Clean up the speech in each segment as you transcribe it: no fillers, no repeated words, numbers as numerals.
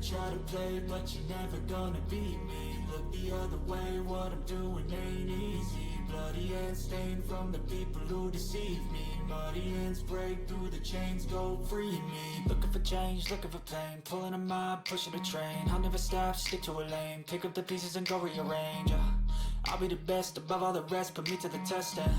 try to play, but you're never gonna beat me. Look the other way, what I'm doing ain't easy. Bloody hands stained from the people who deceive me. Muddy hands break through the chains, go free me. Looking for change, looking for pain, pulling a mob, pushing a train. I'll never stop, stick to a lane, pick up the pieces and go rearrange. I'll be the best above all the rest, put me to the test and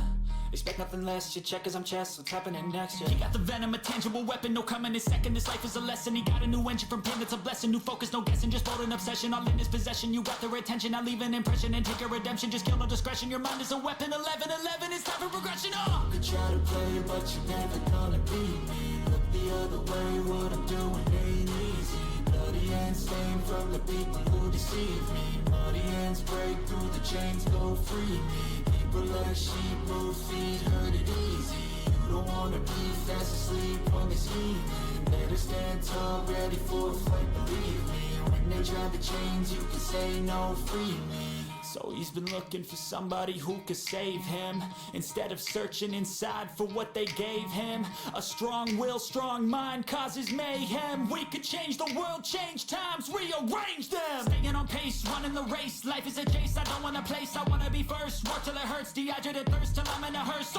expect nothing less. You check as I'm chess, what's happening next? Yeah. He got the venom, a tangible weapon, no coming in second. This life is a lesson. He got a new engine from pain, that's a blessing. New focus, no guessing, just bold and obsession. All in his possession, you got their attention. I'll leave an impression and take your redemption. Just kill no discretion. Your mind is a weapon. 11-11, it's time for progression. You could try to play, but you're never gonna beat me. Look the other way, what I'm doing ain't easy. Bloody hands stained from the people who deceive me. Muddy hands break through the chains, go free me. People like sheep move feet, hurt it easy. You don't wanna be fast asleep on this scheming. Better stand tall, ready for a fight, believe me. When they try the chains, you can say no, free me. So he's been looking for somebody who could save him, instead of searching inside for what they gave him. A strong will, strong mind causes mayhem. We could change the world, change times, rearrange them. Staying on pace, running the race. Life is a chase, I don't want a place. I wanna be first, work till it hurts. Dehydrated thirst till I'm in a hearse.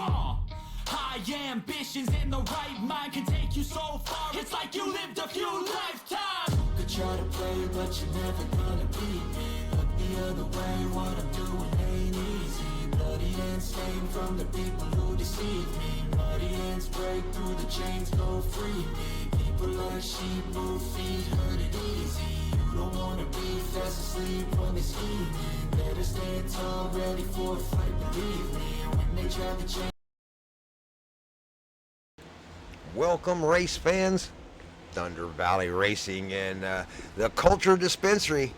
High ambitions in the right mind can take you so far. It's like you lived a few lifetimes. You could try to play, but you're never gonna beat me. Look the other way, what I'm doing ain't easy. Bloody hands stained from the people who deceive me. Muddy hands break through the chains, go free me. People like sheep move feet, hurt it easy. You don't wanna be fast asleep on this scheming. Better stand tall, ready for a fight, believe me. When they try to change. Welcome, race fans. Thunder Valley Racing and the Culture Dispensary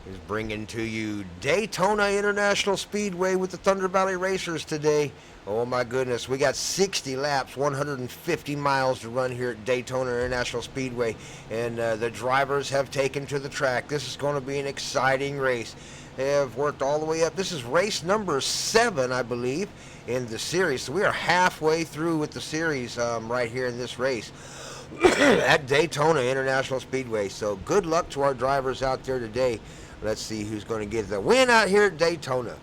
is bringing to you Daytona International Speedway with the Thunder Valley Racers today. Oh my goodness, we got 60 laps, 150 miles to run here at Daytona International Speedway, and the drivers have taken to the track. This is going to be an exciting race. They have worked all the way up. This is race number 7, I believe, in the series. So we are halfway through with the series right here in this race at Daytona International Speedway. So good luck to our drivers out there today. Let's see who's going to get the win out here at Daytona.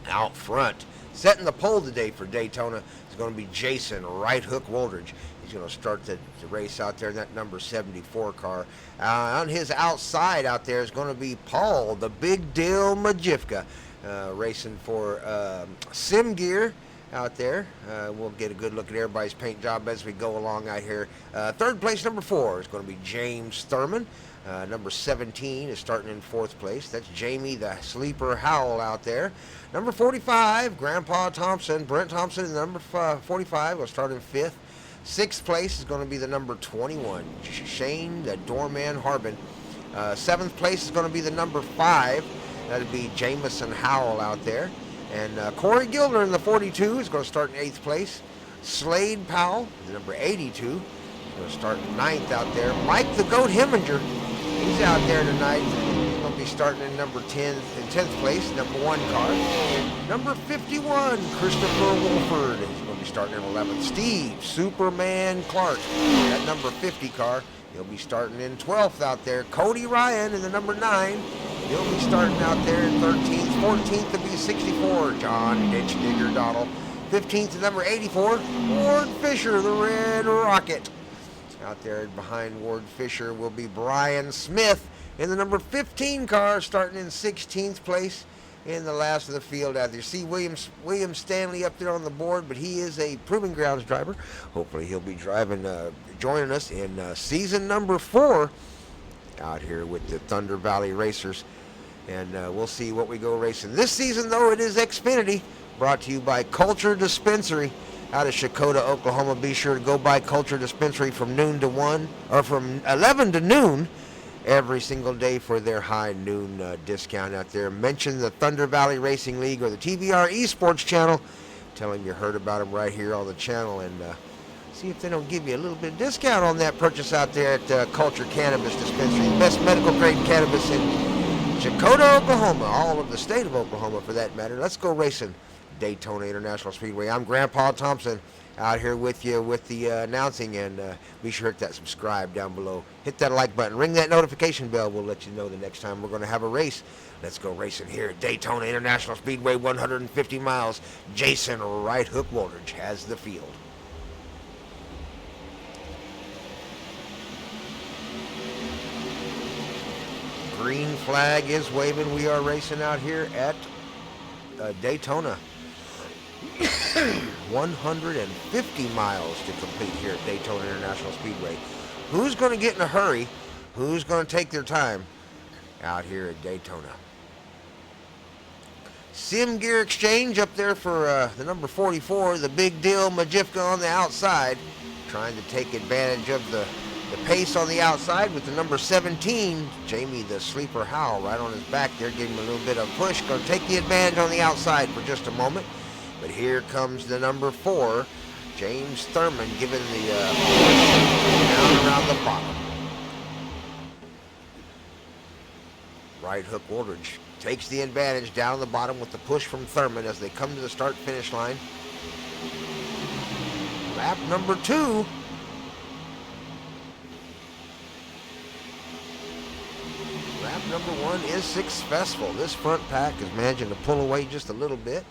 Out front, setting the pole today for Daytona is going to be Jason Right Hook Woldridge. He's going to start the race out there in that number 74 car. On his outside out there is going to be Paul, the Big Deal Majivka, racing for Sim Gear out there. We'll get a good look at everybody's paint job as we go along out here. Third place, number 4, is going to be James Thurman. Number 17 is starting in 4th place. That's Jamie the Sleeper Howell out there. Number 45, Grandpa Thompson, Brent Thompson, and number 45 will start in 5th. 6th place is going to be the number 21, Shane the Doorman Harbin. 7th place is going to be the number 5. That'll be Jamison Howell out there. And Corey Gilder in the 42 is going to start in 8th place. Slade Powell, the number 82, is going to start in 9th out there. Mike the Goat Heminger, he's out there tonight. He's going to be starting in number 10 in 10th place, number 1 car. Number 51, Christopher Wolford, he's going to be starting in 11th. Steve Superman Clark, that number 50 car, he'll be starting in 12th out there. Cody Ryan in the number 9, he'll be starting out there in 13th. 14th to be 64, John Ditch Digger Doddle. 15th to number 84, Ward Fisher, the Red Rocket. Out there behind Ward Fisher will be Brian Smith in the number 15 car, starting in 16th place in the last of the field out there. See William Stanley up there on the board, but he is a Proving Grounds driver. Hopefully he'll be driving, joining us in season number 4 out here with the Thunder Valley Racers. And we'll see what we go racing. This season, though, it is Xfinity, brought to you by Culture Dispensary out of Shakota, Oklahoma. Be sure to go by Culture Dispensary from noon to 1, or from 11 to noon every single day for their high noon discount out there. Mention the Thunder Valley Racing League or the TVR Esports channel. Tell them you heard about them right here on the channel, and see if they don't give you a little bit of discount on that purchase out there at Culture Cannabis Dispensary. The best medical grade cannabis in Shakota, Oklahoma, all of the state of Oklahoma for that matter. Let's go racing Daytona International Speedway. I'm Grandpa Thompson out here with you with the announcing, and be sure to hit that subscribe down below. Hit that like button. Ring that notification bell. We'll let you know the next time we're going to have a race. Let's go racing here at Daytona International Speedway, 150 miles. Jason Right Hook Woldridge has the field. Green flag is waving. We are racing out here at Daytona. 150 miles to complete here at Daytona International Speedway. Who's going to get in a hurry? Who's going to take their time out here at Daytona? Sim Gear Exchange up there for the number 44, the big deal Majivka on the outside, trying to take advantage of the pace on the outside with the number 17, Jamie the Sleeper Howell, right on his back there, giving him a little bit of push. Going to take the advantage on the outside for just a moment. But here comes the number 4, James Thurman, giving the down around the bottom. Right Hook Woldridge takes the advantage down the bottom with the push from Thurman as they come to the start-finish line. Lap number 2. Lap number 1 is successful. This front pack is managing to pull away just a little bit.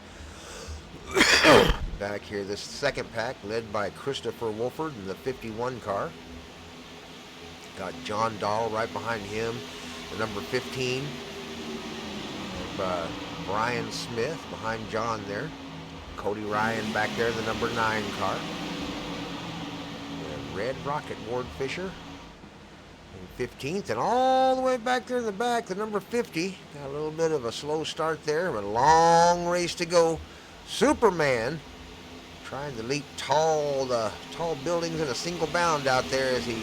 Back here, this second pack led by Christopher Wolford in the 51 car. Got John Dahl right behind him, the number 15. Brian Smith behind John there. Cody Ryan back there in the number 9 car. And Red Rocket, Ward Fisher in 15th, and all the way back there in the back, the number 50. Got a little bit of a slow start there, but a long race to go. Superman trying to leap tall buildings in a single bound out there as he's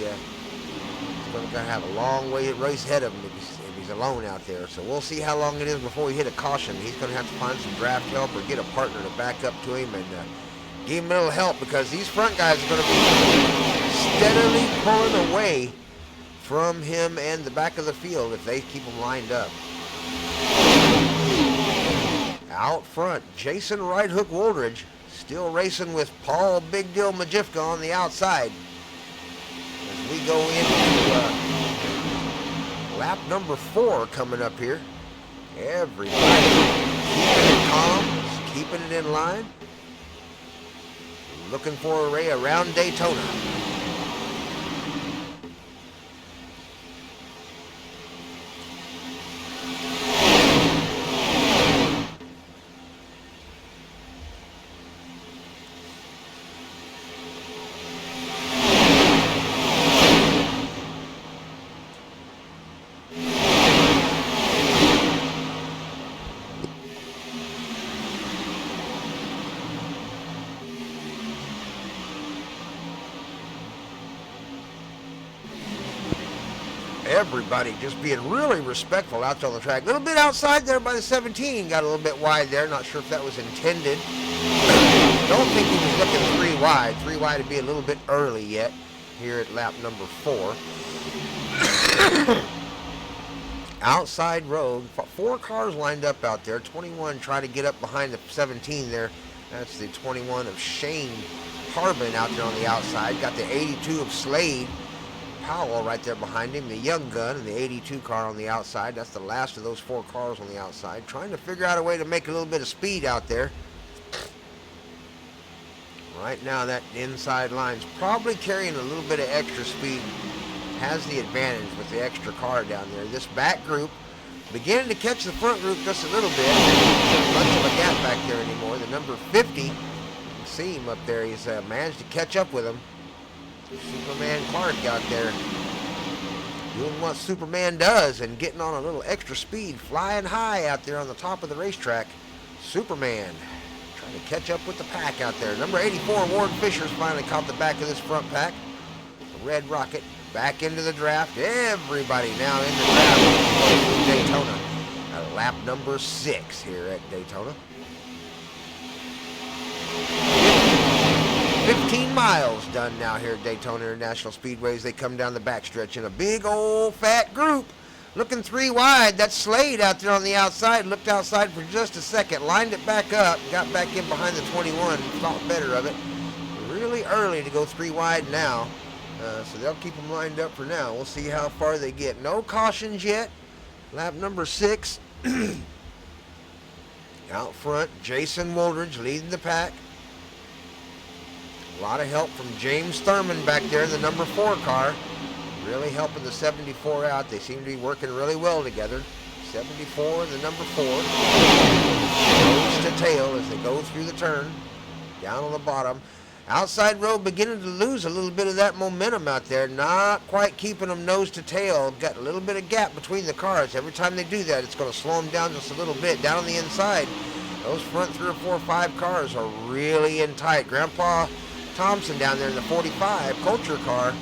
going to have a long race ahead of him if he's alone out there. So we'll see how long it is before we hit a caution. He's going to have to find some draft help or get a partner to back up to him and give him a little help, because these front guys are going to be steadily pulling away from him and the back of the field if they keep them lined up. Out front, Jason Right Hook Woldridge still racing with Paul Big Deal Majivka on the outside as we go into lap number 4 coming up here. Everybody keeping it calm, keeping it in line, looking for a ray around Daytona. Everybody just being really respectful out there on the track. A little bit outside there by the 17. Got a little bit wide there. Not sure if that was intended. Don't think he was looking 3 wide. 3 wide would be a little bit early yet here at lap number 4. Outside road. 4 cars lined up out there. 21 trying to get up behind the 17 there. That's the 21 of Shane Harbin out there on the outside. Got the 82 of Slade Powell right there behind him, the young gun, and the 82 car on the outside. That's the last of those 4 cars on the outside. Trying to figure out a way to make a little bit of speed out there. Right now, that inside line's probably carrying a little bit of extra speed. Has the advantage with the extra car down there. This back group beginning to catch the front group just a little bit. Not much of a gap back there anymore. The number 50, you can see him up there. He's managed to catch up with him. Superman Clark out there doing what Superman does and getting on a little extra speed, flying high out there on the top of the racetrack. Superman trying to catch up with the pack out there. Number 84, Ward Fisher's finally caught the back of this front pack. The Red Rocket back into the draft. Everybody now in the draft. Daytona at lap number 6 here at Daytona. 15 miles done now here at Daytona International Speedway as they come down the backstretch in a big old fat group. Looking 3 wide. That's Slade out there on the outside. Looked outside for just a second. Lined it back up. Got back in behind the 21. Thought better of it. Really early to go 3 wide now. So they'll keep them lined up for now. We'll see how far they get. No cautions yet. Lap number 6. Out front, Jason Woolridge leading the pack. A lot of help from James Thurman back there in the number 4 car. Really helping the 74 out. They seem to be working really well together. 74 and the number 4. Nose to tail as they go through the turn. Down on the bottom. Outside row beginning to lose a little bit of that momentum out there. Not quite keeping them nose to tail. Got a little bit of gap between the cars. Every time they do that, it's going to slow them down just a little bit. Down on the inside, those front 3 or 4 or 5 cars are really in tight. Grandpa Thompson down there in the 45 Culture car,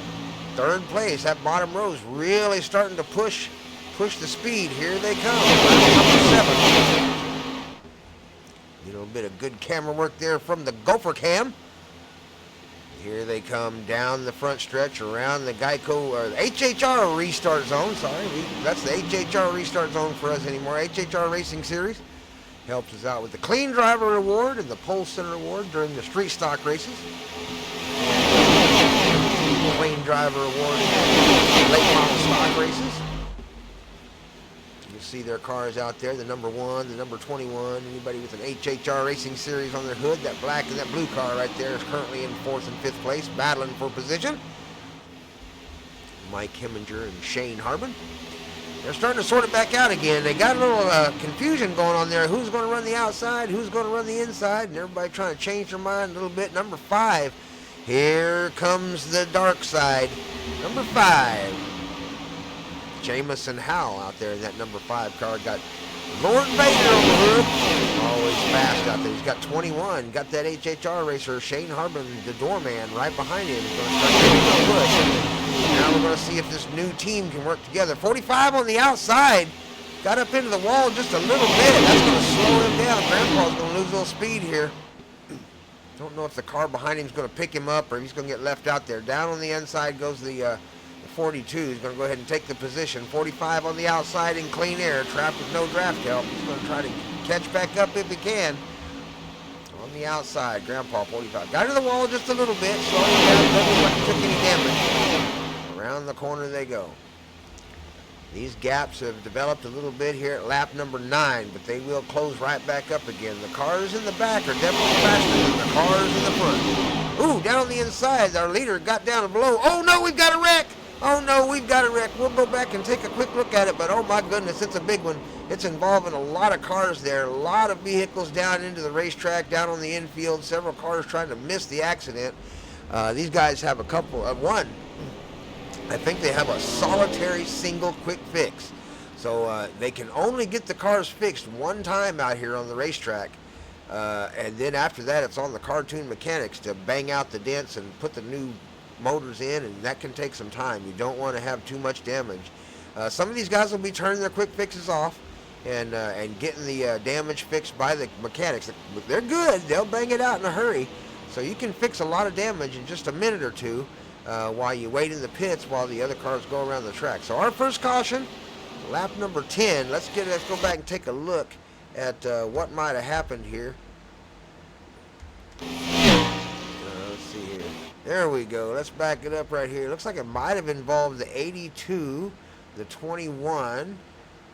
3rd place. That bottom row is really starting to push the speed. Here they come. Number 7. A little bit of good camera work there from the Gopher Cam. Here they come down the front stretch around the Geico or the HHR restart zone. Sorry, that's the HHR restart zone for us anymore. HHR Racing Series helps us out with the Clean Driver Award and the Pole Center Award during the street stock races. Clean Driver Award in late model stock races. You see their cars out there, the number 1, the number 21, anybody with an HHR Racing Series on their hood. That black and that blue car right there is currently in 4th and 5th place, battling for position. Mike Heminger and Shane Harbin. They're starting to sort it back out again. They got a little confusion going on there. Who's going to run the outside? Who's going to run the inside? And everybody trying to change their mind a little bit. Number 5. Here comes the dark side. Number 5. Jamison Howell out there in that number 5 car. Got Lord Vader on the hood. Always fast out there. He's got 21. Got that HHR racer, Shane Harbin, the doorman, right behind him. He's going to start getting a push. Now we're going to see if this new team can work together. 45 on the outside. Got up into the wall just a little bit. That's going to slow him down. Grandpa's going to lose a little speed here. Don't know if the car behind him is going to pick him up or if he's going to get left out there. Down on the inside goes the 42. He's going to go ahead and take the position. 45 on the outside in clean air. Trapped with no draft help. He's going to try to catch back up if he can. On the outside, Grandpa 45. Got to the wall just a little bit. Slowing down. Doesn't look like he took any damage. Around the corner they go. These gaps have developed a little bit here at lap number 9, but they will close right back up again. The cars in the back are definitely faster than the cars in the front. Ooh, down on the inside, our leader got down below. Oh no, we've got a wreck! Oh no, we've got a wreck. We'll go back and take a quick look at it, but oh my goodness, it's a big one. It's involving a lot of cars there, a lot of vehicles down into the racetrack, down on the infield, several cars trying to miss the accident. These guys have a couple of one. I think they have a solitary single quick fix. So they can only get the cars fixed one time out here on the racetrack. And then after that, it's on the cartoon mechanics to bang out the dents and put the new motors in, and that can take some time. You don't want to have too much damage. Some of these guys will be turning their quick fixes off and getting the damage fixed by the mechanics. They're good. They'll bang it out in a hurry. So you can fix a lot of damage in just a minute or two. While you wait in the pits while the other cars go around the track. So our first caution, lap number 10. Let's go back and take a look at what might have happened here. Let's see here. There we go. Let's back it up right here. Looks like it might have involved the 82, the 21.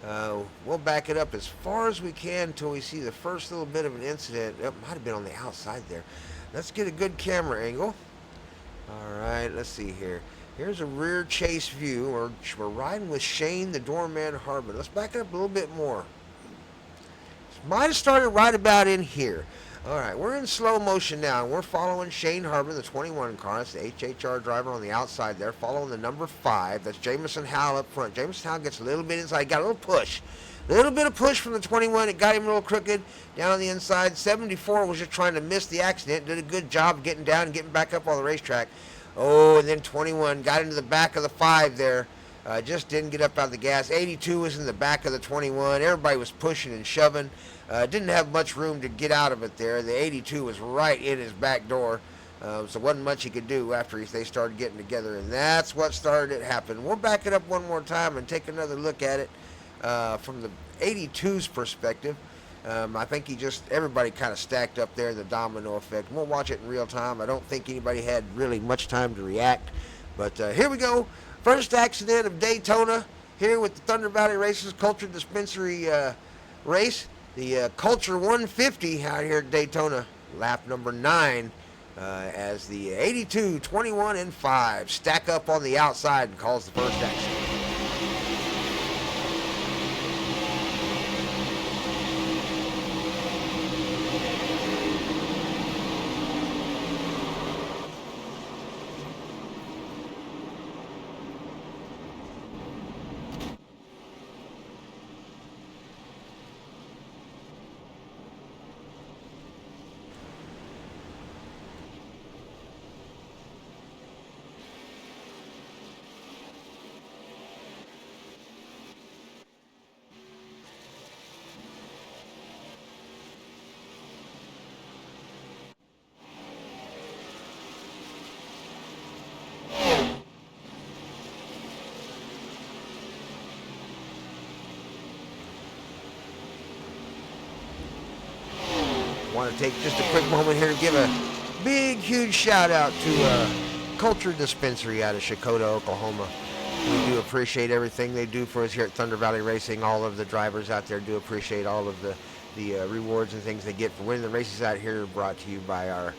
We'll back it up as far as we can until we see the first little bit of an incident. It might have been on the outside there. Let's get a good camera angle. All right, let's see here. Here's a rear chase view. We're riding with Shane, the doorman Harbin. Let's back it up a little bit more. Might have started right about in here. All right, we're in slow motion now. We're following Shane Harbin, the 21 car. That's the HHR driver on the outside there. Following the number 5. That's Jamison Howell up front. Jamison Howell gets a little bit inside. Got a little push. A little bit of push from the 21. It got him a little crooked down on the inside. 74 was just trying to miss the accident. Did a good job of getting down and getting back up on the racetrack. Oh, and then 21 got into the back of the 5 there. Just didn't get up out of the gas. 82 was in the back of the 21. Everybody was pushing and shoving. Didn't have much room to get out of it there. The 82 was right in his back door. So wasn't much he could do after they started getting together, and that's what started it happen. We'll back it up one more time and take another look at it from the 82's perspective. I think everybody kind of stacked up there, the domino effect. We'll watch it in real time. I don't think anybody had really much time to react. But here we go. First accident of Daytona here with the Thunder Valley Races Culture Dispensary race. The Culture 150 out here at Daytona, lap number 9, as the 82, 21, and 5 stack up on the outside and cause the first accident. Want to take just a quick moment here to give a big, huge shout out to Culture Dispensary out of Chakota, Oklahoma. We do appreciate everything they do for us here at Thunder Valley Racing. All of the drivers out there do appreciate all of the rewards and things they get for winning the races out here, brought to you by our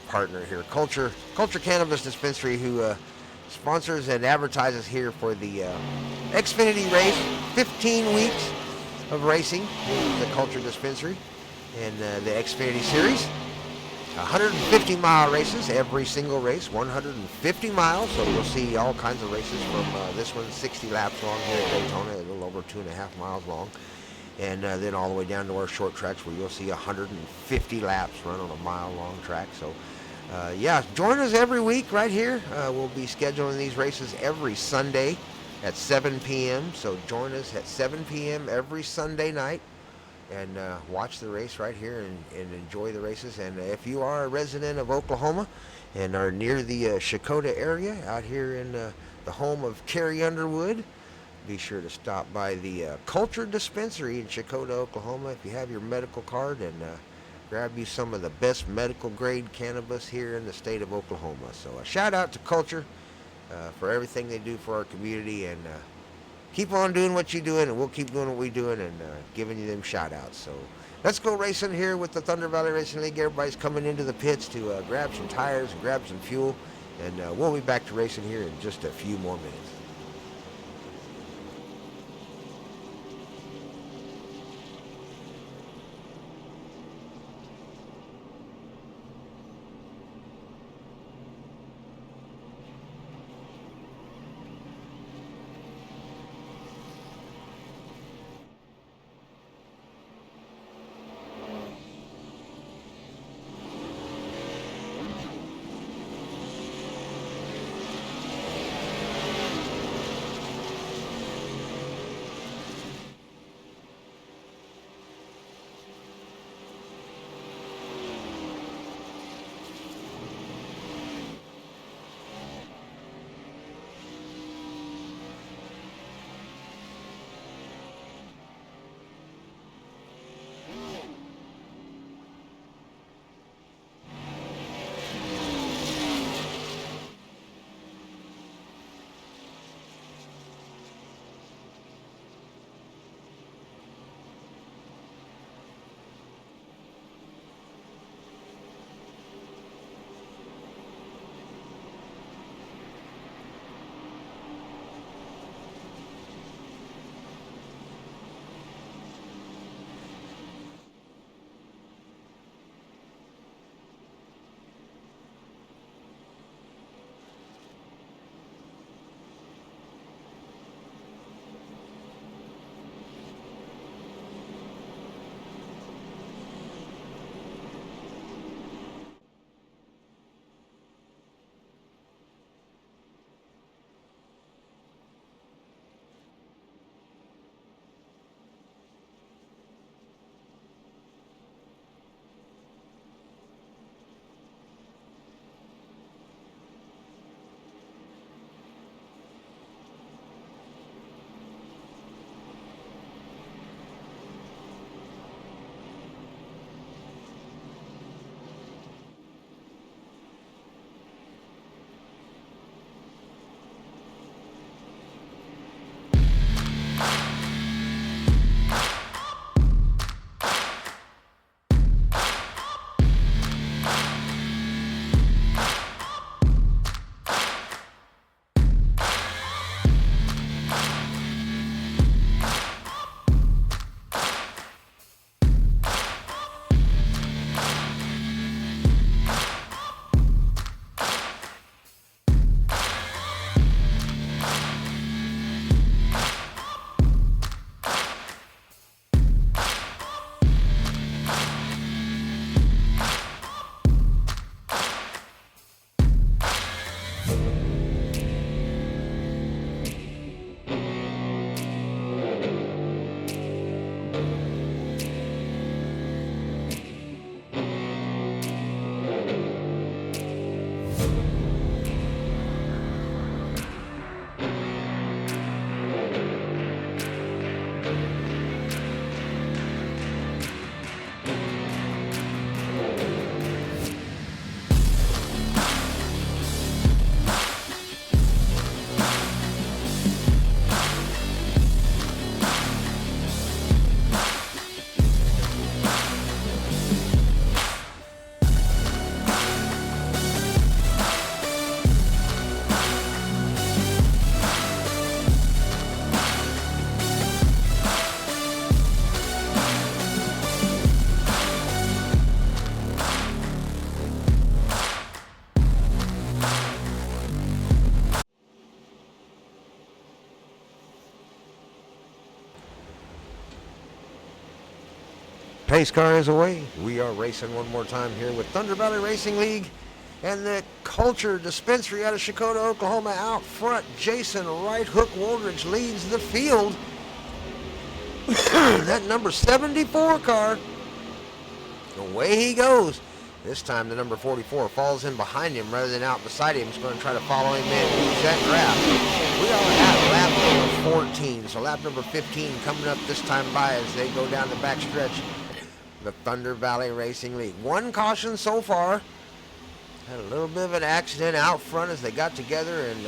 partner here, Culture Cannabis Dispensary, who sponsors and advertises here for the Xfinity race. 15 weeks of racing in the Culture Dispensary and the Xfinity Series. 150-mile races, every single race, 150 miles. So you'll see all kinds of races from this one, 60 laps long here at Daytona, a little over 2.5 miles long. And then all the way down to our short tracks where you'll see 150 laps run on a mile-long track. So, yeah, join us every week right here. We'll be scheduling these races every Sunday at 7 p.m. So join us at 7 p.m. every Sunday night and watch the race right here and enjoy the races. And if you are a resident of Oklahoma and are near the Chakota area out here in the home of Carrie Underwood, be sure to stop by the Culture Dispensary in Chakota, Oklahoma if you have your medical card, and grab you some of the best medical grade cannabis here in the state of Oklahoma. So a shout out to Culture for everything they do for our community, and keep on doing what you're doing, and we'll keep doing what we're doing and giving you them shout outs. So let's go racing here with the Thunder Valley Racing League. Everybody's coming into the pits to grab some tires and grab some fuel, and we'll be back to racing here in just a few more minutes. pace car is away. We are racing one more time here with Thunder Valley Racing League and the Culture Dispensary out of Chakota, Oklahoma. Out front, Jason Right Hook Woldridge leads the field. That number 74 car, away he goes. This time the number 44 falls in behind him rather than out beside him. He's going to try to follow him in. Lose that draft. We are at lap number 14. So lap number 15 coming up this time by as they go down the back stretch. The Thunder Valley Racing League. One caution so far. Had a little bit of an accident out front as they got together and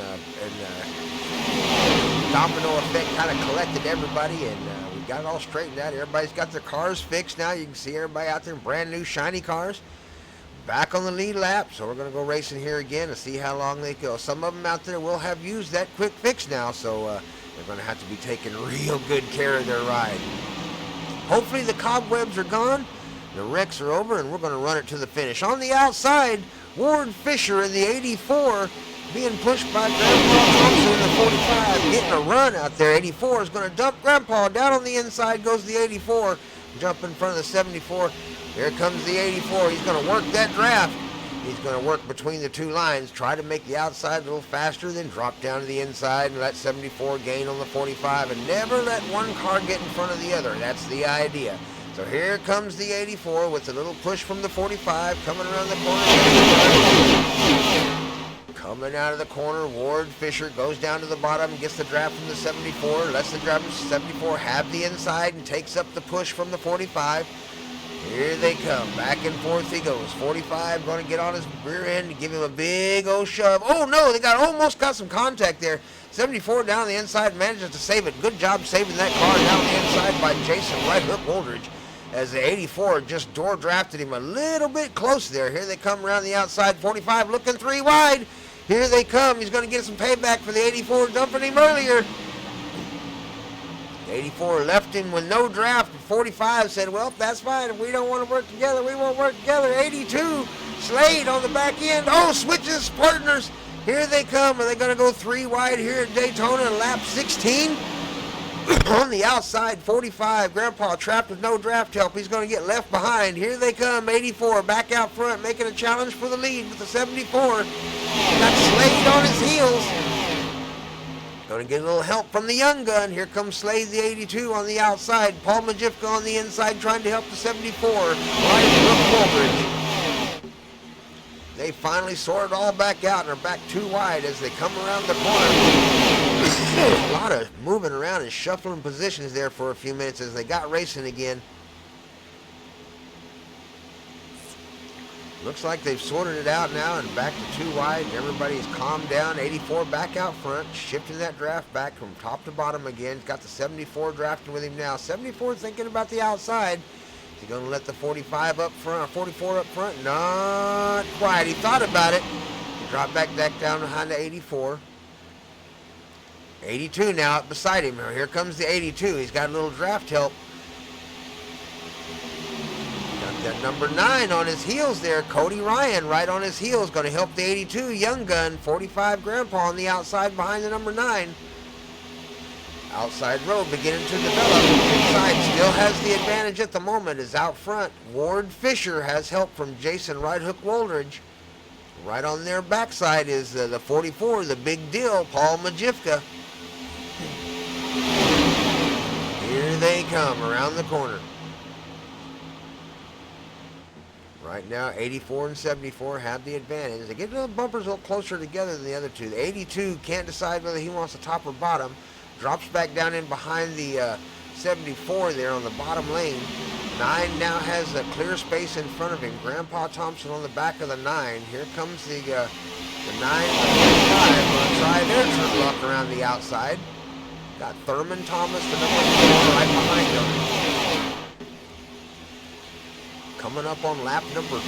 domino effect kind of collected everybody, and we got it all straightened out. Everybody's got their cars fixed now. You can see everybody out there in brand new shiny cars. Back on the lead lap, so we're going to go racing here again to see how long they go. Some of them out there will have used that quick fix now, so they're going to have to be taking real good care of their ride. Hopefully the cobwebs are gone, the wrecks are over, and we're going to run it to the finish. On the outside, Ward Fisher in the 84 being pushed by Grandpa Thompson in the 45, getting a run out there. 84 is going to dump Grandpa. Down on the inside goes the 84, jump in front of the 74. Here comes the 84. He's going to work that draft. He's going to work between the two lines, try to make the outside a little faster, then drop down to the inside and let 74 gain on the 45, and never let one car get in front of the other. That's the idea. So here comes the 84 with a little push from the 45 coming around the corner. Coming out of the corner, Ward Fisher goes down to the bottom, gets the draft from the 74, lets the driver 74 have the inside and takes up the push from the 45. Here they come, back and forth he goes. 45 going to get on his rear end and give him a big old shove. Oh no, they almost got some contact there. 74 down the inside manages to save it. Good job saving that car down the inside by Jason Right Hook Woldridge, as the 84 just door drafted him a little bit close there. Here they come around the outside. 45 looking three wide. Here they come. He's going to get some payback for the 84 dumping him earlier. 84 left him with no draft. 45 said, well, that's fine. If we don't want to work together, we won't work together. 82, Slade on the back end. Oh, switches partners. Here they come. Are they going to go three wide here at Daytona in lap 16? On the outside, 45. Grandpa trapped with no draft help. He's going to get left behind. Here they come. 84 back out front, making a challenge for the lead with the 74. Got Slade on his heels. Going to get a little help from the young gun. Here comes Slade, the 82 on the outside. Paul Majifka on the inside trying to help the 74. They finally sort it all back out and are back too wide as they come around the corner. A lot of moving around and shuffling positions there for a few minutes as they got racing again. Looks like they've sorted it out now and back to too wide. Everybody's calmed down. 84 back out front, shifting that draft back from top to bottom again. He's got the 74 drafting with him now. 74 thinking about the outside. Is he going to let the 45 up front, 44 up front? Not quite. He thought about it. He dropped back down behind the 84. 82 now up beside him. Here comes the 82. He's got a little draft help. Got that number 9 on his heels there. Cody Ryan right on his heels. Going to help the 82 young gun. 45 Grandpa on the outside behind the number 9. Outside road beginning to develop. Inside still has the advantage at the moment. Is out front. Ward Fisher has help from Jason Right Hook Woldridge. Right on their backside is the 44, the big deal, Paul Majifka. Here they come around the corner. Right now, 84 and 74 have the advantage. They get the bumpers a little closer together than the other two. The 82 can't decide whether he wants the top or bottom. Drops back down in behind the 74 there on the bottom lane. 9 now has a clear space in front of him. Grandpa Thompson on the back of the 9. Here comes the 9 and the 5. Going to try their turn luck around the outside. Got Thurman Thomas, the number 4, right behind him. Coming up on lap number 20.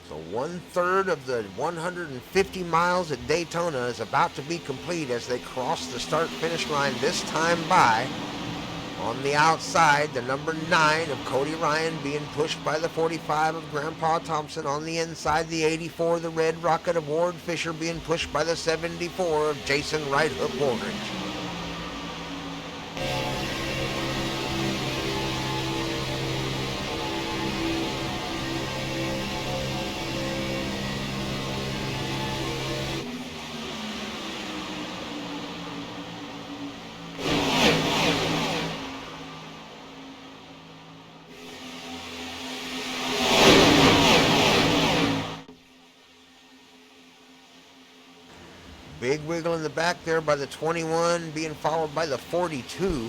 So 1/3 of the 150 miles at Daytona is about to be complete as they cross the start-finish line this time by. On the outside, the number 9 of Cody Ryan being pushed by the 45 of Grandpa Thompson. On the inside, the 84, the Red Rocket of Ward Fisher being pushed by the 74 of Jason Right Hook Woldridge. Big wiggle in the back there by the 21, being followed by the 42.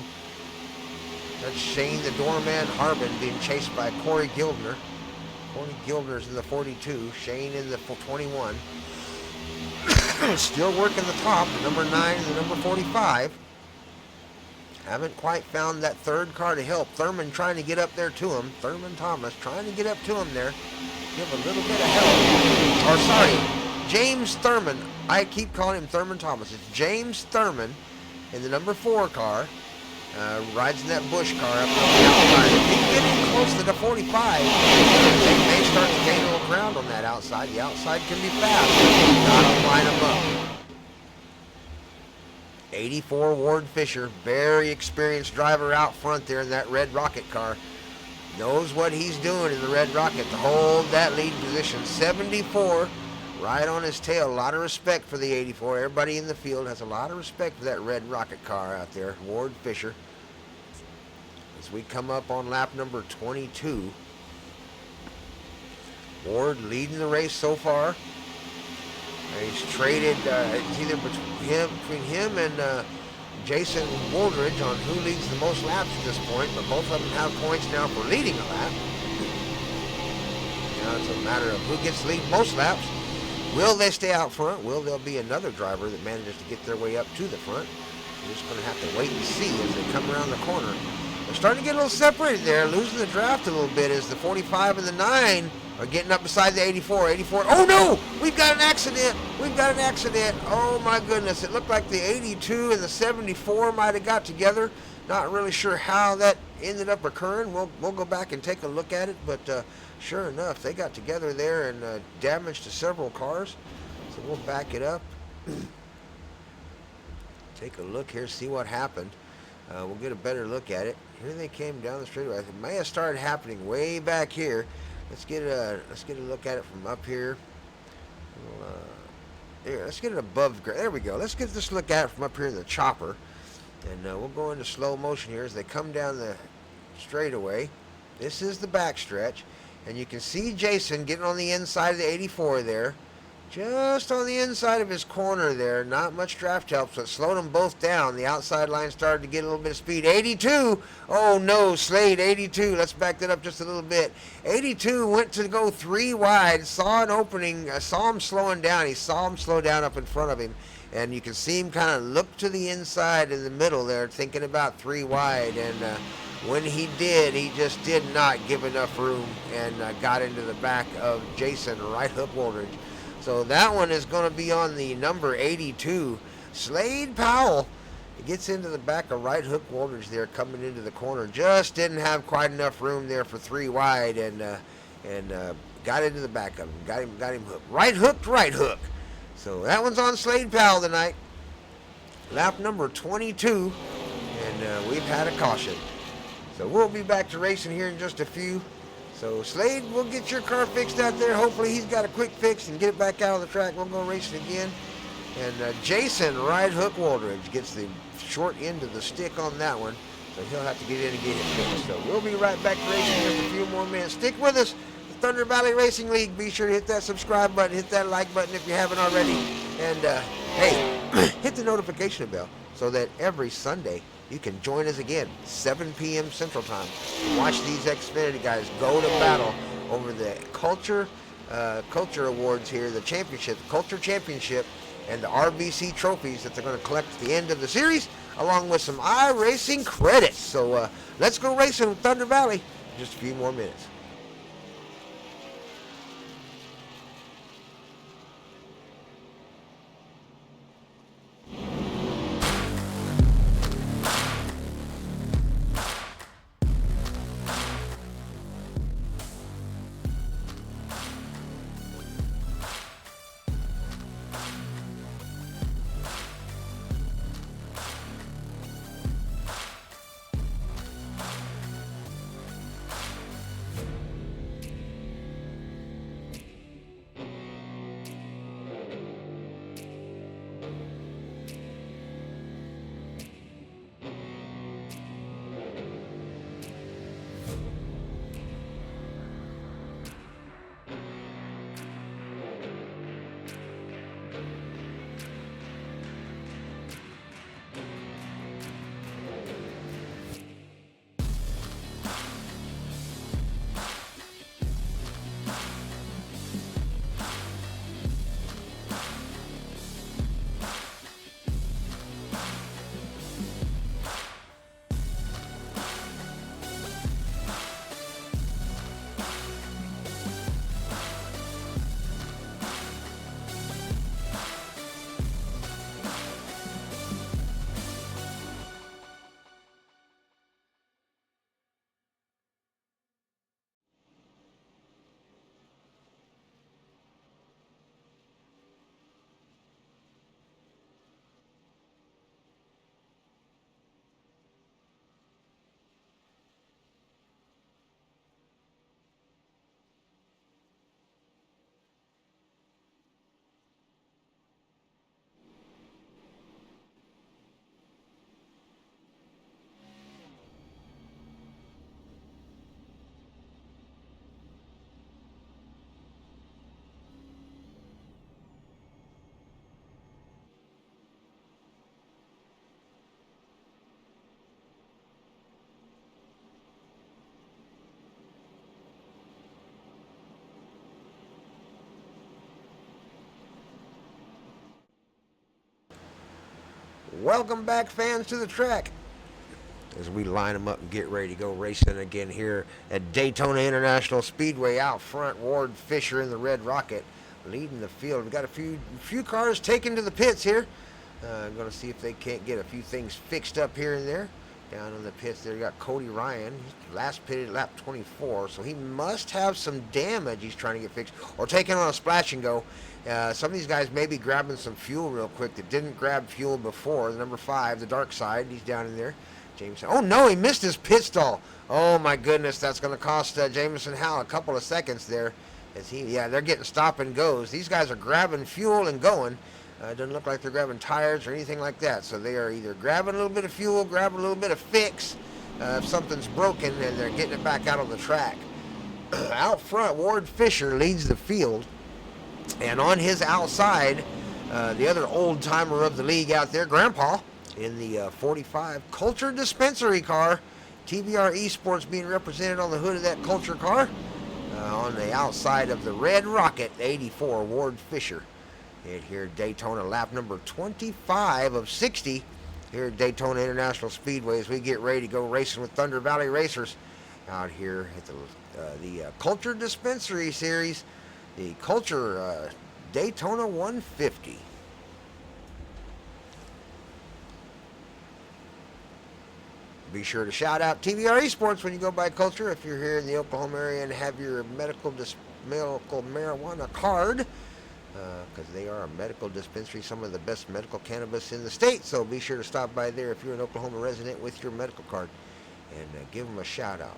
That's Shane the Doorman Harbin being chased by Corey Gildner. Corey Gildner's in the 42, Shane in the 21. Still working the top, the number 9 and the number 45. Haven't quite found that third car to help. Thurman trying to get up there to him. Thurman Thomas trying to get up to him there. Give a little bit of help. Or sorry, James Thurman. I keep calling him Thurman Thomas. It's James Thurman in the number 4 car. Rides in that Busch car up on the outside. If he can get in close to the 45, they may start to gain a little ground on that outside. The outside can be fast. Gotta line them up. 84 Ward Fisher, very experienced driver out front there in that Red Rocket car. Knows what he's doing in the Red Rocket to hold that lead position. 74, right on his tail. A lot of respect for the 84. Everybody in the field has a lot of respect for that Red Rocket car out there, Ward Fisher. As we come up on lap number 22. Ward leading the race so far. He's traded, it's either between him and Jason Woldridge on who leads the most laps at this point, but both of them have points now for leading a lap. Now it's a matter of who gets to lead most laps. Will they stay out front? Will there be another driver that manages to get their way up to the front? We're just going to have to wait and see as they come around the corner. They're starting to get a little separated there, losing the draft a little bit as the 45 and the 9 are getting up beside the 84. 84, oh no! We've got an accident! We've got an accident! Oh my goodness, it looked like the 82 and the 74 might have got together. Not really sure how that ended up occurring. We'll go back and take a look at it, but sure enough, they got together there and damage to several cars. So we'll back it up. Take a look here, see what happened. We'll get a better look at it. Here they came down the straightaway. It may have started happening way back here. Let's get a look at it from up here. There, let's get it above. There we go. Let's get this look at it from up here in the chopper, and we'll go into slow motion here as they come down the straightaway. This is the backstretch, and you can see Jason getting on the inside of the 84 there. Just on the inside of his corner there. Not much draft help, so it slowed them both down. The outside line started to get a little bit of speed. 82! Oh no, Slade, 82. Let's back that up just a little bit. 82 went to go 3 wide, saw an opening, saw him slowing down. He saw him slow down up in front of him. And you can see him kind of look to the inside in the middle there, thinking about 3 wide. And when he did, he just did not give enough room and got into the back of Jason Right Hook Woldridge. So that one is going to be on the number 82. Slade Powell. He gets into the back of Right Hook Woldridge there coming into the corner. Just didn't have quite enough room there for 3 wide and got into the back of him. Got him hooked. Right hook. So that one's on Slade Powell tonight. Lap number 22. And we've had a caution. So we'll be back to racing here in just a few. So Slade, we'll get your car fixed out there. Hopefully he's got a quick fix and get it back out of the track. We'll go racing again. And Jason Right Hook Woldridge gets the short end of the stick on that one. So he'll have to get in and get it fixed. So we'll be right back to racing in just a few more minutes. Stick with us. The Thunder Valley Racing League. Be sure to hit that subscribe button. Hit that like button if you haven't already. And hey, hit the notification bell so that every Sunday you can join us again, 7 p.m. Central Time. Watch these Xfinity guys go to battle over the Culture Awards here, the championship, the Culture Championship, and the RBC trophies that they're going to collect at the end of the series, along with some iRacing credits. So let's go racing with Thunder Valley in just a few more minutes. Welcome back, fans, to the track as we line them up and get ready to go racing again here at Daytona International Speedway. Out front, Ward Fisher in the Red Rocket leading the field. We got a few cars taken to the pits here. I'm going to see if they can't get a few things fixed up here and there. Down in the pits there, you got Cody Ryan. He's last pitted lap 24, so he must have some damage he's trying to get fixed, or taking on a splash and go. Some of these guys may be grabbing some fuel real quick that didn't grab fuel before. The number 5, the Dark Side, he's down in there. Jameson. Oh no, he missed his pit stall. Oh my goodness, that's going to cost Jameson Howell a couple of seconds there. They're getting stop and goes. These guys are grabbing fuel and going. It doesn't look like they're grabbing tires or anything like that. So they are either grabbing a little bit of fuel, grabbing a little bit of fix if something's broken, and they're getting it back out on the track. Out front, Ward Fisher leads the field. And on his outside, the other old timer of the league out there, Grandpa, in the 45 Culture Dispensary car. TBR Esports being represented on the hood of that Culture car. On the outside of the Red Rocket, 84, Ward Fisher. Here at Daytona, lap number 25 of 60 here at Daytona International Speedway as we get ready to go racing with Thunder Valley Racers out here at the Culture Dispensary Series, the Culture Daytona 150. Be sure to shout out TVR Esports when you go by Culture if you're here in the Oklahoma area and have your medical marijuana card. Because they are a medical dispensary, some of the best medical cannabis in the state. So be sure to stop by there if you're an Oklahoma resident with your medical card and give them a shout out.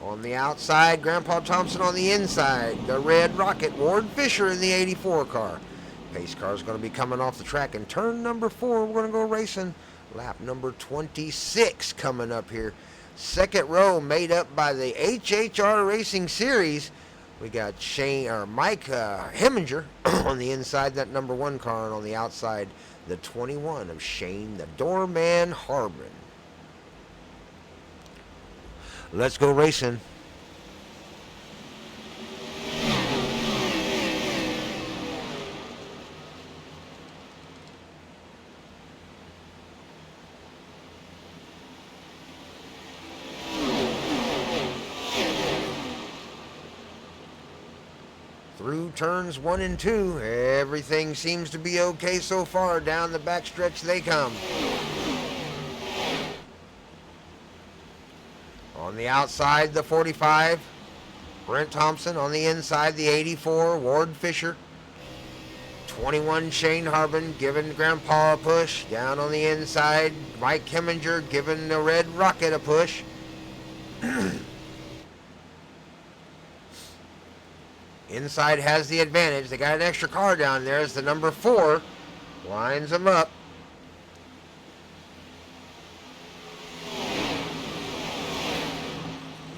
On the outside, Grandpa Thompson on the inside. The Red Rocket, Ward Fisher in the 84 car. Pace car is going to be coming off the track in turn number 4. We're going to go racing. Lap number 26 coming up here. Second row made up by the HHR Racing Series. We got Mike Heminger on the inside, that number 1 car, and on the outside, the 21 of Shane, the Doorman Harbin. Let's go racing. Through turns 1 and 2, everything seems to be okay so far. Down the backstretch they come. On the outside, the 45, Brent Thompson. On the inside, the 84, Ward Fisher. 21, Shane Harbin, giving Grandpa a push. Down on the inside, Mike Heminger giving the Red Rocket a push. Inside has the advantage. They got an extra car down there as the number 4 lines them up.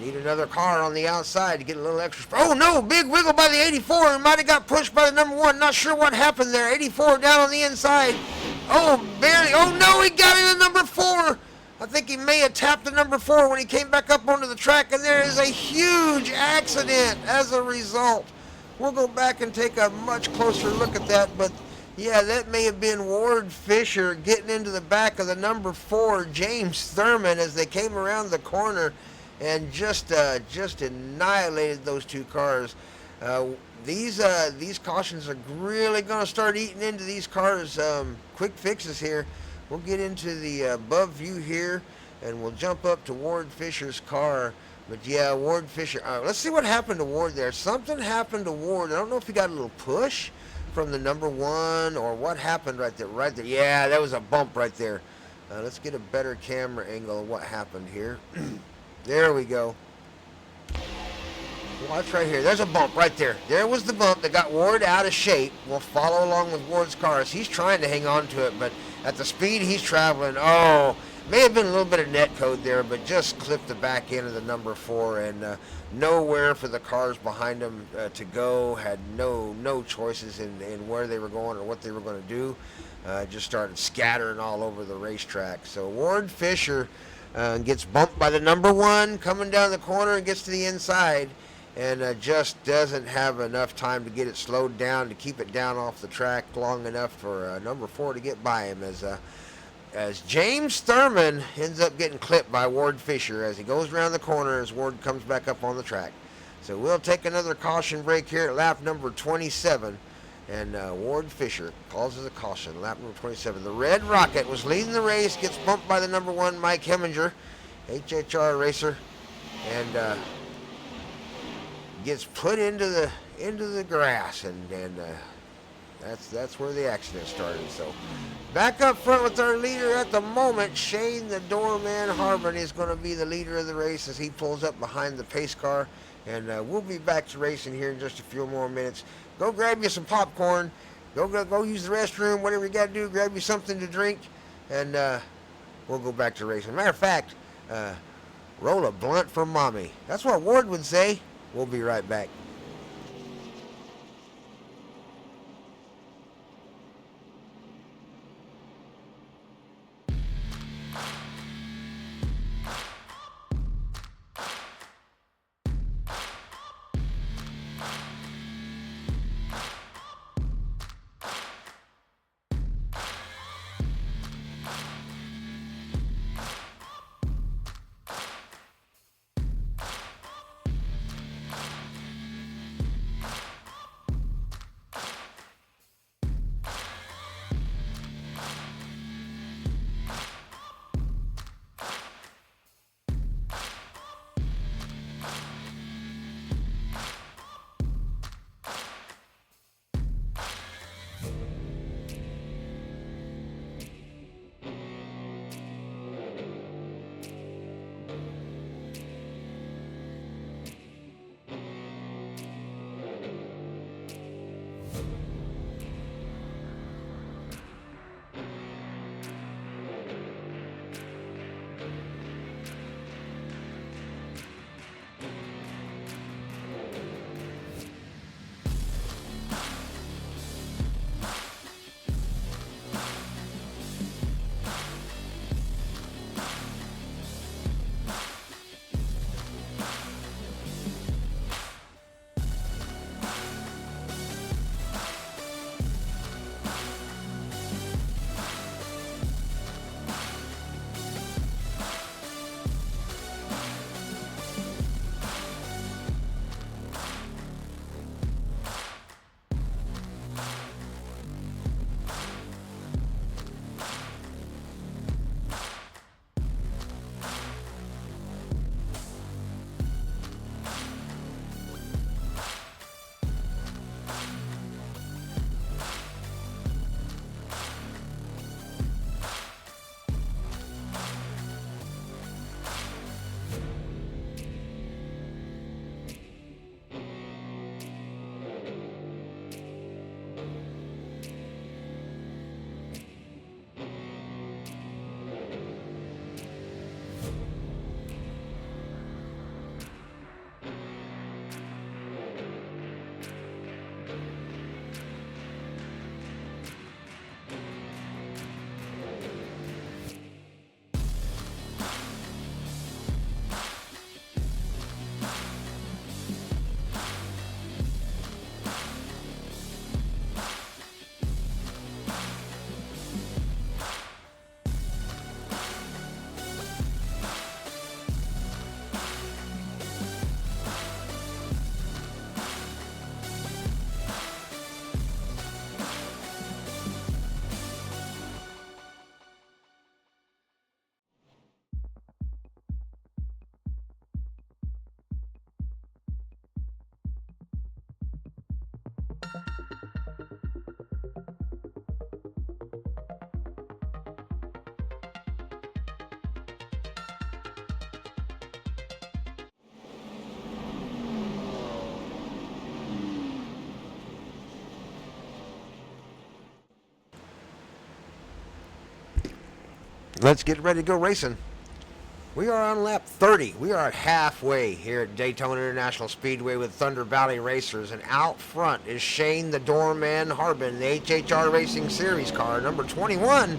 Need another car on the outside to get a little extra. Oh no, big wiggle by the 84. He might have got pushed by the number 1. Not sure what happened there. 84 down on the inside. Oh, barely. Oh no, he got in the number 4. I think he may have tapped the number 4 when he came back up onto the track, and there is a huge accident as a result. We'll go back and take a much closer look at that, but yeah, that may have been Ward Fisher getting into the back of the number 4, James Thurman, as they came around the corner and just annihilated those 2 cars. These cautions are really going to start eating into these cars. Quick fixes here. We'll get into the above view here, and we'll jump up to Ward Fisher's car. But yeah, Ward Fisher. Let's see what happened to Ward there. Something happened to Ward. I don't know if he got a little push from the number 1 or what happened right there. Right there. Yeah, that was a bump right there. Let's get a better camera angle of what happened here. There we go. Watch right here. There's a bump right there. There was the bump that got Ward out of shape. We'll follow along with Ward's cars. He's trying to hang on to it, but at the speed he's traveling, may have been a little bit of net code there, but just clipped the back end of the number 4, and nowhere for the cars behind him to go. Had no choices in where they were going or what they were going to do. Just started scattering all over the racetrack. So Ward Fisher gets bumped by the number 1 coming down the corner and gets to the inside. and just doesn't have enough time to get it slowed down to keep it down off the track long enough for number 4 to get by him as James Thurman ends up getting clipped by Ward Fisher as he goes around the corner as Ward comes back up on the track. So we'll take another caution break here at lap number 27. And Ward Fisher causes a caution, lap number 27. The Red Rocket was leading the race, gets bumped by the number 1 Mike Heminger, HHR racer, and gets put into the grass, and that's where the accident started. So back up front with our leader at the moment, Shane the Doorman Harbin is going to be the leader of the race as he pulls up behind the pace car. And we'll be back to racing here in just a few more minutes. Go grab you some popcorn. Go use the restroom. Whatever you got to do, grab you something to drink, and we'll go back to racing. Matter of fact, roll a blunt for mommy. That's what Ward would say. We'll be right back. Let's get ready to go racing. We are on lap 30. We are halfway here at Daytona International Speedway with Thunder Valley Racers. And out front is Shane the Doorman Harbin, the HHR Racing Series car, number 21.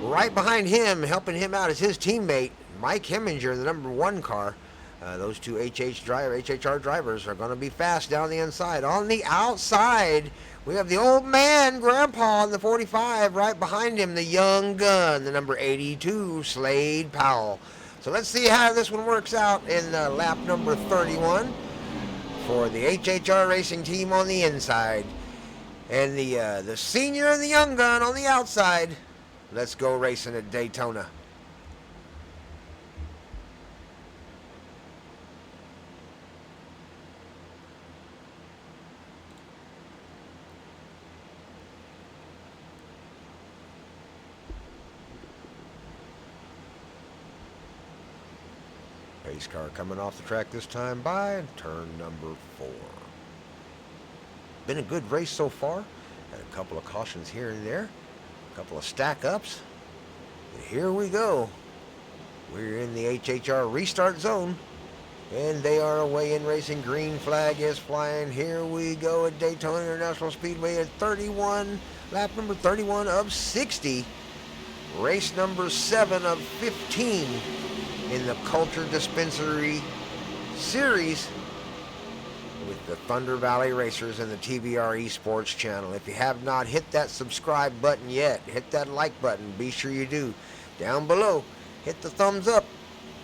Right behind him, helping him out, is his teammate, Mike Heminger, the number 1 car. Those two HHR drivers are going to be fast down the inside. On the outside, we have the old man, Grandpa, on the 45. Right behind him, the young gun, the number 82, Slade Powell. So let's see how this one works out in lap number 31 for the HHR Racing team on the inside. And the senior and the young gun on the outside. Let's go racing at Daytona. Pace car coming off the track this time by turn number 4. Been a good race so far. Had a couple of cautions here and there. A couple of stack ups. And here we go. We're in the HHR restart zone. And they are away in racing. Green flag is flying. Here we go at Daytona International Speedway at 31. Lap number 31 of 60. Race number 7 of 15 in the Culture Dispensary Series with the Thunder Valley Racers and the TVR Esports channel. If you have not hit that subscribe button yet, hit that like button. Be sure you do. Down below, hit the thumbs up.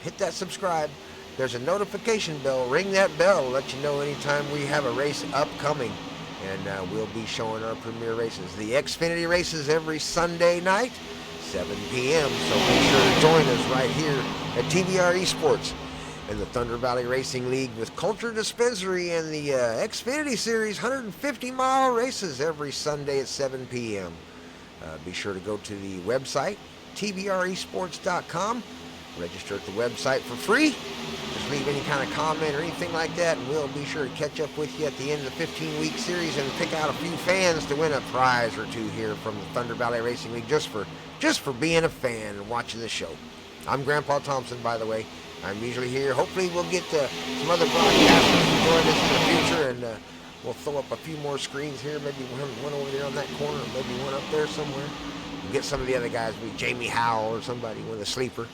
Hit that subscribe. There's a notification bell. Ring that bell. Let you know anytime we have a race upcoming. And we'll be showing our premier races. The Xfinity races every Sunday night, 7 p.m. So be sure to join us right here at TVR Esports and the Thunder Valley Racing League with Culture Dispensary and the Xfinity Series 150-mile races every Sunday at 7 p.m. Be sure to go to the website, tvresports.com. Register at the website for free. Just leave any kind of comment or anything like that, and we'll be sure to catch up with you at the end of the 15-week series and pick out a few fans to win a prize or two here from the Thunder Valley Racing League just for being a fan and watching the show. I'm Grandpa Thompson, by the way. I'm usually here. Hopefully we'll get some other broadcasters to join us in the future, and we'll throw up a few more screens here. Maybe one over there on that corner, maybe one up there somewhere. We'll get some of the other guys, maybe Jamie Howell or somebody with a sleeper.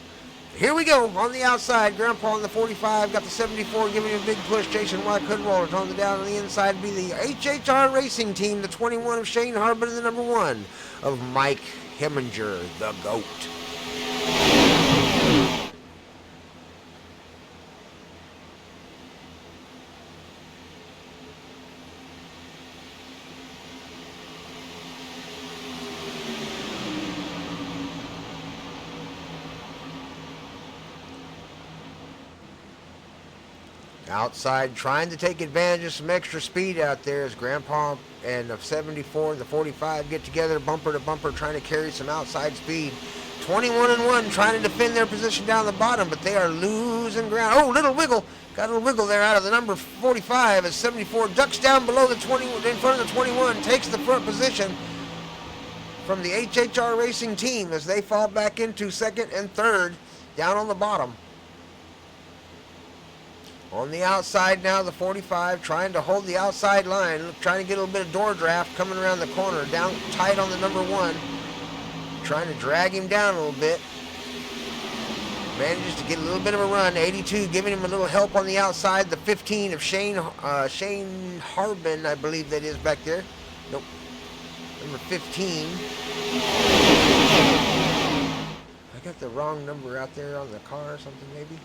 Here we go on the outside. Grandpa on the 45, got the 74 giving him a big push. Jason White couldn't roll it. On the down on the inside be the HHR Racing team, the 21 of Shane Harbin and the number 1 of Mike Heminger, the GOAT. Outside, trying to take advantage of some extra speed out there as Grandpa and the 74 and the 45 get together bumper to bumper, trying to carry some outside speed. 21 and 1 trying to defend their position down the bottom, but they are losing ground. Oh, little wiggle. Got a little wiggle there out of the number 45 as 74 ducks down below the 20, in front of the 21, takes the front position from the HHR Racing team as they fall back into second and third down on the bottom. On the outside now, the 45 trying to hold the outside line, trying to get a little bit of door draft coming around the corner, down tight on the number 1, trying to drag him down a little bit. Manages to get a little bit of a run. 82 giving him a little help on the outside. The 15 of Shane Harbin, I believe that is back there. Nope. Number 15. I got the wrong number out there on the car or something maybe.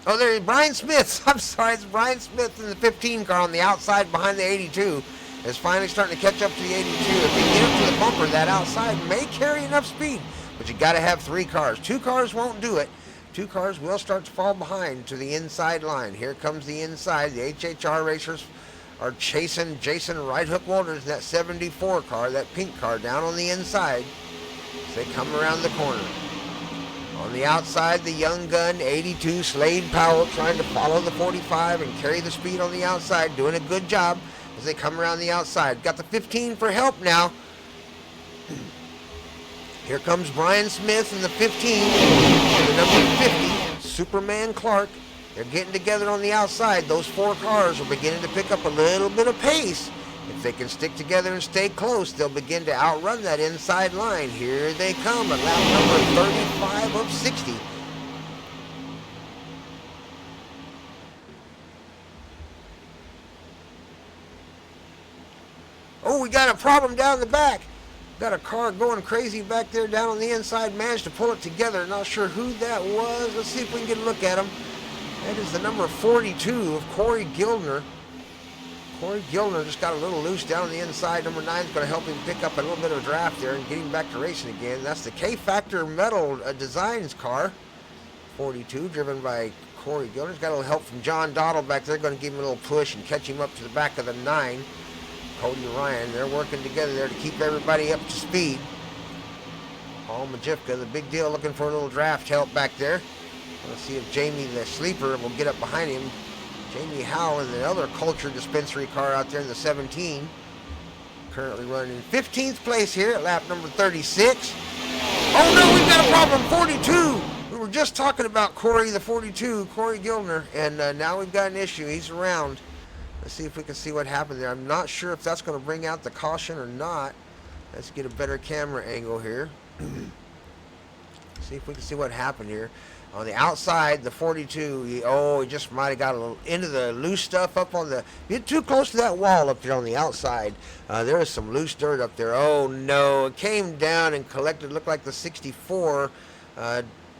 Oh, there, Brian Smith. I'm sorry, it's Brian Smith in the 15 car on the outside behind the 82. Is finally starting to catch up to the 82. If you get up to the bumper, that outside may carry enough speed, but you got to have 3 cars. 2 cars won't do it. 2 cars will start to fall behind to the inside line. Here comes the inside. The HHR racers are chasing Jason Right Hook Walters in that 74 car, that pink car, down on the inside as they come around the corner. On the outside, the young gun, 82, Slade Powell, trying to follow the 45 and carry the speed on the outside, doing a good job as they come around the outside. Got the 15 for help now. Here comes Brian Smith in the 15, and the number 50, Superman Clark. They're getting together on the outside. Those 4 cars are beginning to pick up a little bit of pace. If they can stick together and stay close, they'll begin to outrun that inside line. Here they come at lap number 35 of 60. we got a problem down the back. Got a car going crazy back there down on the inside. Managed to pull it together. Not sure who that was. Let's see if we can get a look at him. That is the number 42 of Corey Gildner. Corey Gildner just got a little loose down on the inside. Number 9 is going to help him pick up a little bit of draft there and get him back to racing again. That's the K-Factor Metal Designs car. 42, driven by Corey Gildner's got a little help from John Dottle back there. Going to give him a little push and catch him up to the back of the 9. Cody Ryan, they're working together there to keep everybody up to speed. Paul Majivka, the big deal, looking for a little draft help back there. Let's see if Jamie, the sleeper, will get up behind him. Jamie Howell in the other Culture Dispensary car out there in the 17. Currently running in 15th place here at lap number 36. Oh no, we've got a problem, 42! We were just talking about Corey, the 42, Corey Gildner, and now we've got an issue. He's around. Let's see if we can see what happened there. I'm not sure if that's going to bring out the caution or not. Let's get a better camera angle here. See if we can see what happened here. On the outside, the 42, he just might have got a little into the loose stuff up on the... Get too close to that wall up there on the outside. There is some loose dirt up there. Oh no, it came down and collected. Looked like the 64.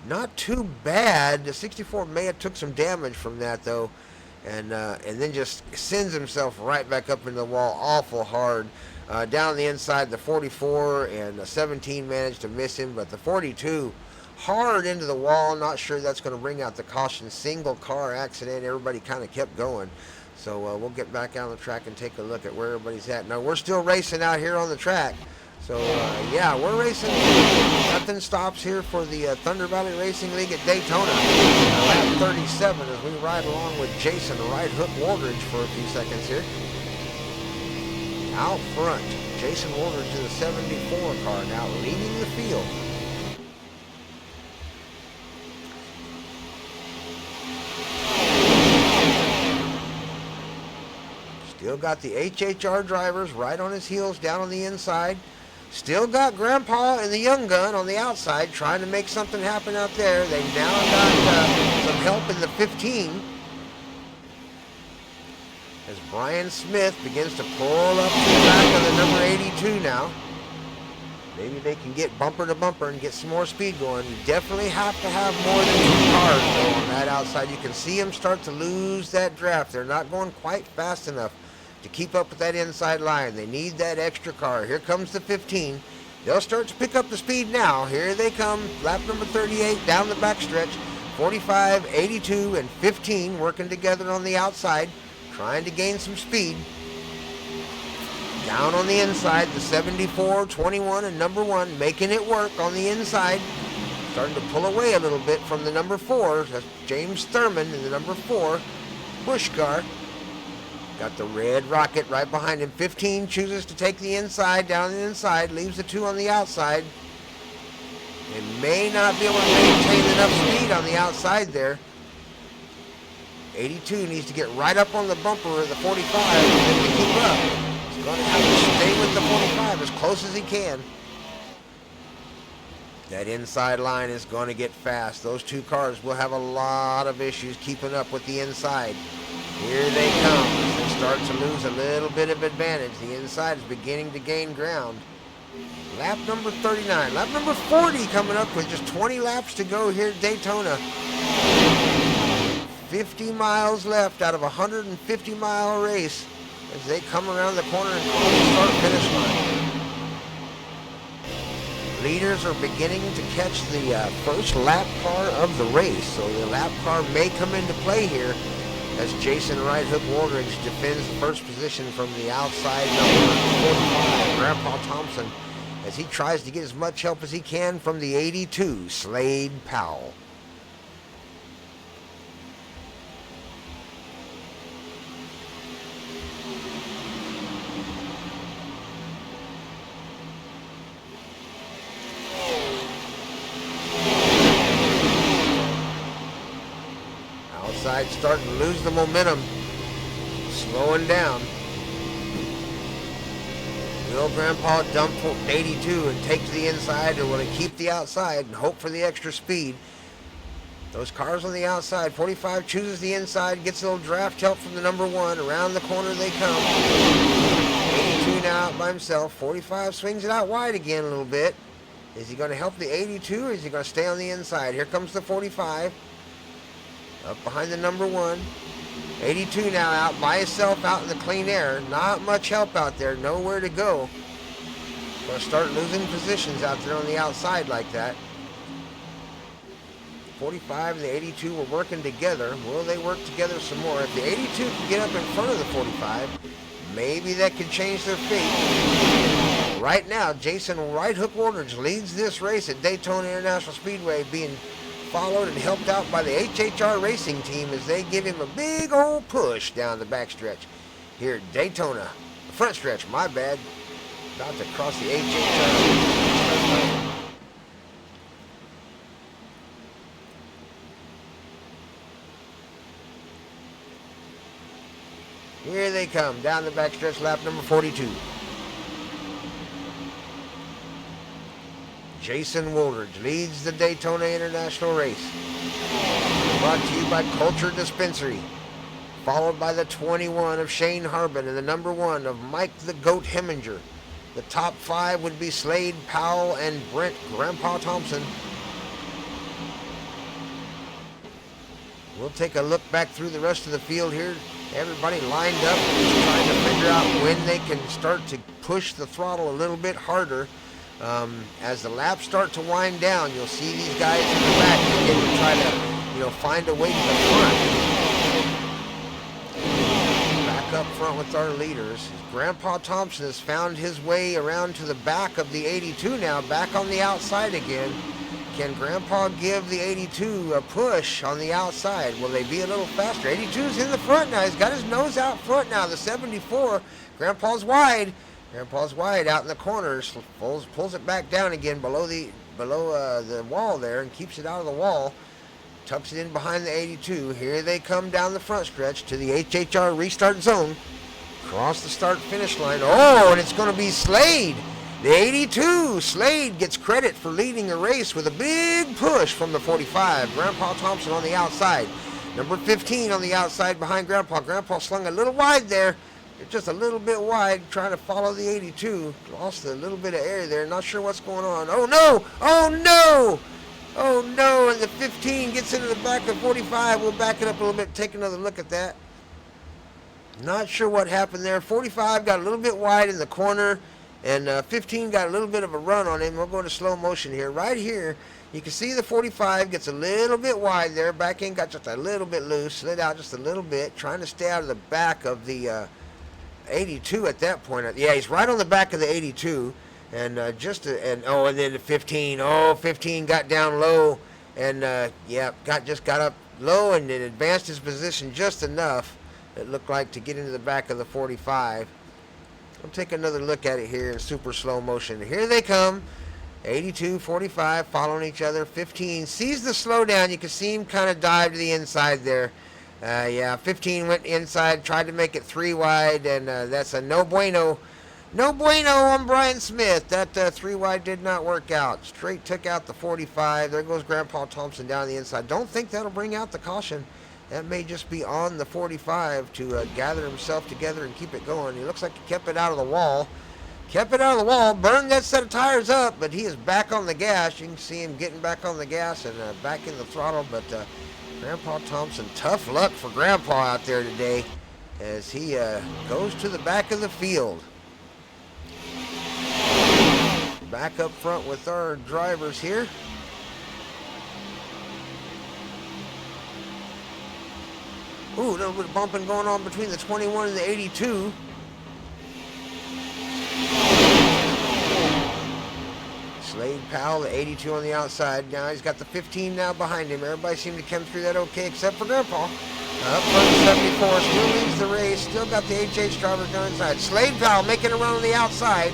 Not too bad. The 64 may have took some damage from that though. And then just sends himself right back up into the wall awful hard. Down the inside, the 44 and the 17 managed to miss him, but the 42 hard into the wall. Not sure that's going to bring out the caution. Single car accident. Everybody kind of kept going. So we'll get back out on the track and take a look at where everybody's at. Now, we're still racing out here on the track. So, yeah, we're racing. Nothing stops here for the Thunder Valley Racing League at Daytona. Lap 37 as we ride along with Jason Right Hook Waldridge for a few seconds here. Out front, Jason Waldridge in the 74 car now leading the field. Still got the HHR drivers right on his heels down on the inside. Still got Grandpa and the young gun on the outside trying to make something happen out there. They now got some help in the 15. As Brian Smith begins to pull up to the back of the number 82 now. Maybe they can get bumper to bumper and get some more speed going. You definitely have to have more than 2 cars though on that outside. You can see them start to lose that draft. They're not going quite fast enough to keep up with that inside line. They need that extra car. Here comes the 15. They'll start to pick up the speed now. Here they come. Lap number 38 down the backstretch. 45, 82, and 15 working together on the outside, trying to gain some speed. Down on the inside, the 74, 21, and number 1 making it work on the inside. Starting to pull away a little bit from the number 4. That's James Thurman in the number 4 Busch car. Got the red Rocket right behind him. 15 chooses to take the inside, down the inside, leaves the 2 on the outside. They may not be able to maintain enough speed on the outside there. 82 needs to get right up on the bumper of the 45 and to keep up. He's going to have to stay with the 45 as close as he can. That inside line is going to get fast. Those 2 cars will have a lot of issues keeping up with the inside. Here they come. They start to lose a little bit of advantage. The inside is beginning to gain ground. Lap number 39. Lap number 40 coming up with just 20 laps to go here at Daytona. 50 miles left out of a 150-mile race as they come around the corner and close the start-finish line. Leaders are beginning to catch the first lap car of the race, so the lap car may come into play here as Jason Right Hook Waldridge defends the first position from the outside number 45, Grandpa Thompson, as he tries to get as much help as he can from the 82, Slade Powell. Outside starting to lose the momentum, slowing down. Will Grandpa dump 82 and take to the inside, or will he keep the outside and hope for the extra speed? Those cars on the outside, 45 chooses the inside, gets a little draft help from the number 1. Around the corner they come. 82 now out by himself. 45 swings it out wide again a little bit. Is he going to help the 82 or is he going to stay on the inside? Here comes the 45. Up behind the number 1. 82 now out by himself out in the clean air. Not much help out there. Nowhere to go. Going to start losing positions out there on the outside like that. 45 and the 82 were working together. Will they work together some more? If the 82 can get up in front of the 45, maybe that could change their fate. Right now, Jason Right Hook Woolridge leads this race at Daytona International Speedway, being followed and helped out by the HHR Racing team as they give him a big old push down the backstretch here at Daytona. The front stretch, my bad. About to cross the HHR. Here they come down the backstretch, lap number 42. Jason Woolridge leads the Daytona International race. Brought to you by Culture Dispensary. Followed by the 21 of Shane Harbin and the number 1 of Mike the Goat Heminger. The top 5 would be Slade Powell and Brent Grandpa Thompson. We'll take a look back through the rest of the field here. Everybody lined up and trying to figure out when they can start to push the throttle a little bit harder. As the laps start to wind down, you'll see these guys in the back begin to try to, find a way to the front. Back up front with our leaders. Grandpa Thompson has found his way around to the back of the 82 now, back on the outside again. Can Grandpa give the 82 a push on the outside? Will they be a little faster? 82's in the front now. He's got his nose out front now. The 74, Grandpa's wide. Grandpa's wide out in the corners. Pulls it back down again below the wall there and keeps it out of the wall. Tucks it in behind the 82. Here they come down the front stretch to the HHR restart zone. Cross the start-finish line. Oh, and it's going to be Slade. The 82, Slade gets credit for leading a race with a big push from the 45. Grandpa Thompson on the outside. Number 15 on the outside behind Grandpa. Grandpa slung a little wide there. Just a little bit wide, trying to follow the 82. Lost a little bit of air there. Not sure what's going on. Oh, no! Oh, no! Oh, no! And the 15 gets into the back of 45. We'll back it up a little bit, take another look at that. Not sure what happened there. 45 got a little bit wide in the corner. And 15 got a little bit of a run on him. We'll go to slow motion here. Right here, you can see the 45 gets a little bit wide there. Back end got just a little bit loose. Slid out just a little bit. Trying to stay out of the back of the 82 at that point. Yeah, he's right on the back of the 82. And and then the 15. Oh, 15 got down low. And, got up low and then advanced his position just enough, it looked like, to get into the back of the 45. We'll take another look at it here in super slow motion. Here they come. 82, 45 following each other. 15 sees the slowdown. You can see him kind of dive to the inside there. 15 went inside, tried to make it 3 wide, and that's a no bueno. No bueno on Brian Smith. That 3 wide did not work out. Straight took out the 45. There goes Grandpa Thompson down the inside. Don't think that'll bring out the caution. That may just be on the 45 to gather himself together and keep it going. He looks like he kept it out of the wall. Burned that set of tires up, but he is back on the gas. You can see him getting back on the gas and back in the throttle. But Grandpa Thompson, tough luck for Grandpa out there today as he goes to the back of the field. Back up front with our drivers here. Ooh, a little bit of bumping going on between the 21 and the 82. Slade Powell, the 82 on the outside. Now he's got the 15 now behind him. Everybody seemed to come through that okay except for Grandpa. Up front, 74 still leads the race. Still got the HH drivers down inside. Slade Powell making a run on the outside.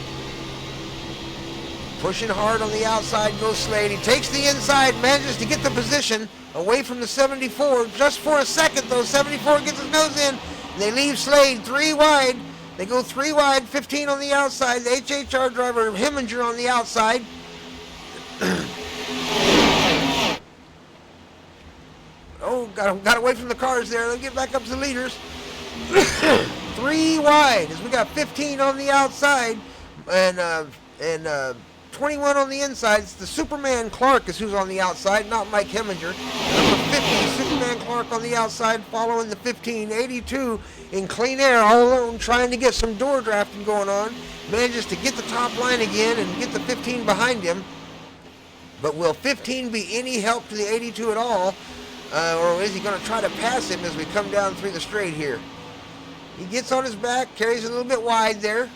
Pushing hard on the outside goes Slade. He takes the inside, manages to get the position away from the 74. Just for a second, though, 74 gets his nose in. They leave Slade 3 wide. They go 3 wide, 15 on the outside. The HHR driver, Heminger, on the outside. Oh, got away from the cars there. They'll get back up to the leaders. 3 wide as we got 15 on the outside and 21 on the inside. It's the Superman Clark is who's on the outside, not Mike Heminger. Number 50, Superman Clark on the outside, following the 15. 82 in clean air, all alone, trying to get some door drafting going on. Manages to get the top line again and get the 15 behind him. But will 15 be any help to the 82 at all? Or is he going to try to pass him as we come down through the straight here? He gets on his back, carries a little bit wide there.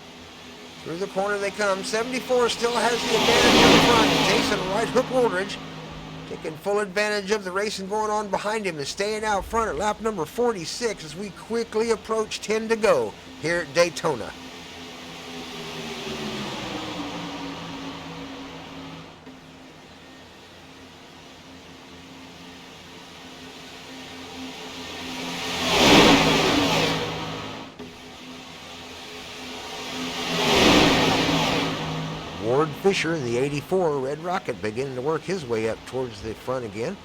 Through the corner they come. 74 still has the advantage in front. Jason Right Hook Woolridge taking full advantage of the racing going on behind him and staying out front at lap number 46 as we quickly approach 10 to go here at Daytona. Ward Fisher in the 84 Red Rocket beginning to work his way up towards the front again.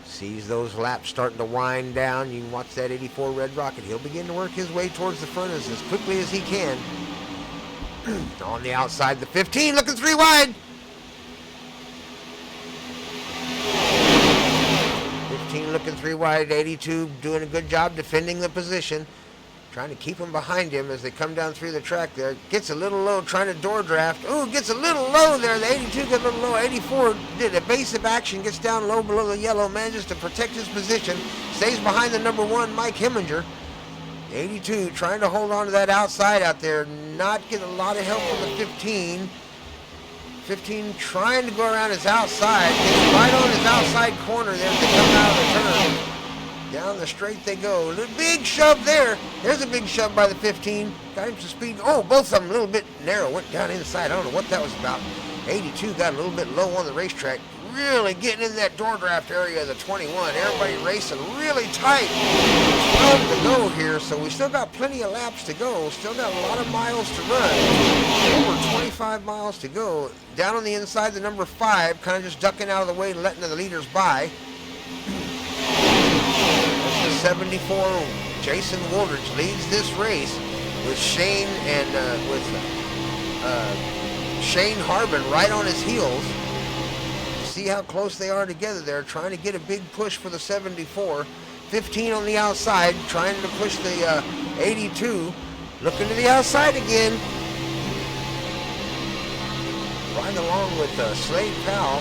Sees those laps starting to wind down. You can watch that 84 Red Rocket. He'll begin to work his way towards the front as quickly as he can. On the outside, the 15 looking 3 wide. 15 looking 3 wide. 82 doing a good job defending the position. Trying to keep him behind him as they come down through the track there. Gets a little low, trying to door draft. Ooh, gets a little low there. The 82 got a little low. 84 did evasive action, gets down low below the yellow, manages to protect his position. Stays behind the number 1, Mike Heminger. 82 trying to hold on to that outside out there. Not getting a lot of help from the 15. 15 trying to go around his outside. Gets right on his outside corner there as they come out of the turn. Down the straight they go. A big shove there. There's a big shove by the 15. Got him some speed. Oh, both of them a little bit narrow. Went down inside. I don't know what that was about. 82 got a little bit low on the racetrack. Really getting in that door draft area of the 21. Everybody racing really tight. 12 to go here, so we still got plenty of laps to go. Still got a lot of miles to run. Over 25 miles to go. Down on the inside, the number 5, kind of just ducking out of the way and letting the leaders by. 74 Jason Woolridge leads this race with Shane and Shane Harbin right on his heels. See how close they are together there, trying to get a big push for the 74. 15 on the outside, trying to push the 82. Looking to the outside again. Right along with Slade Powell.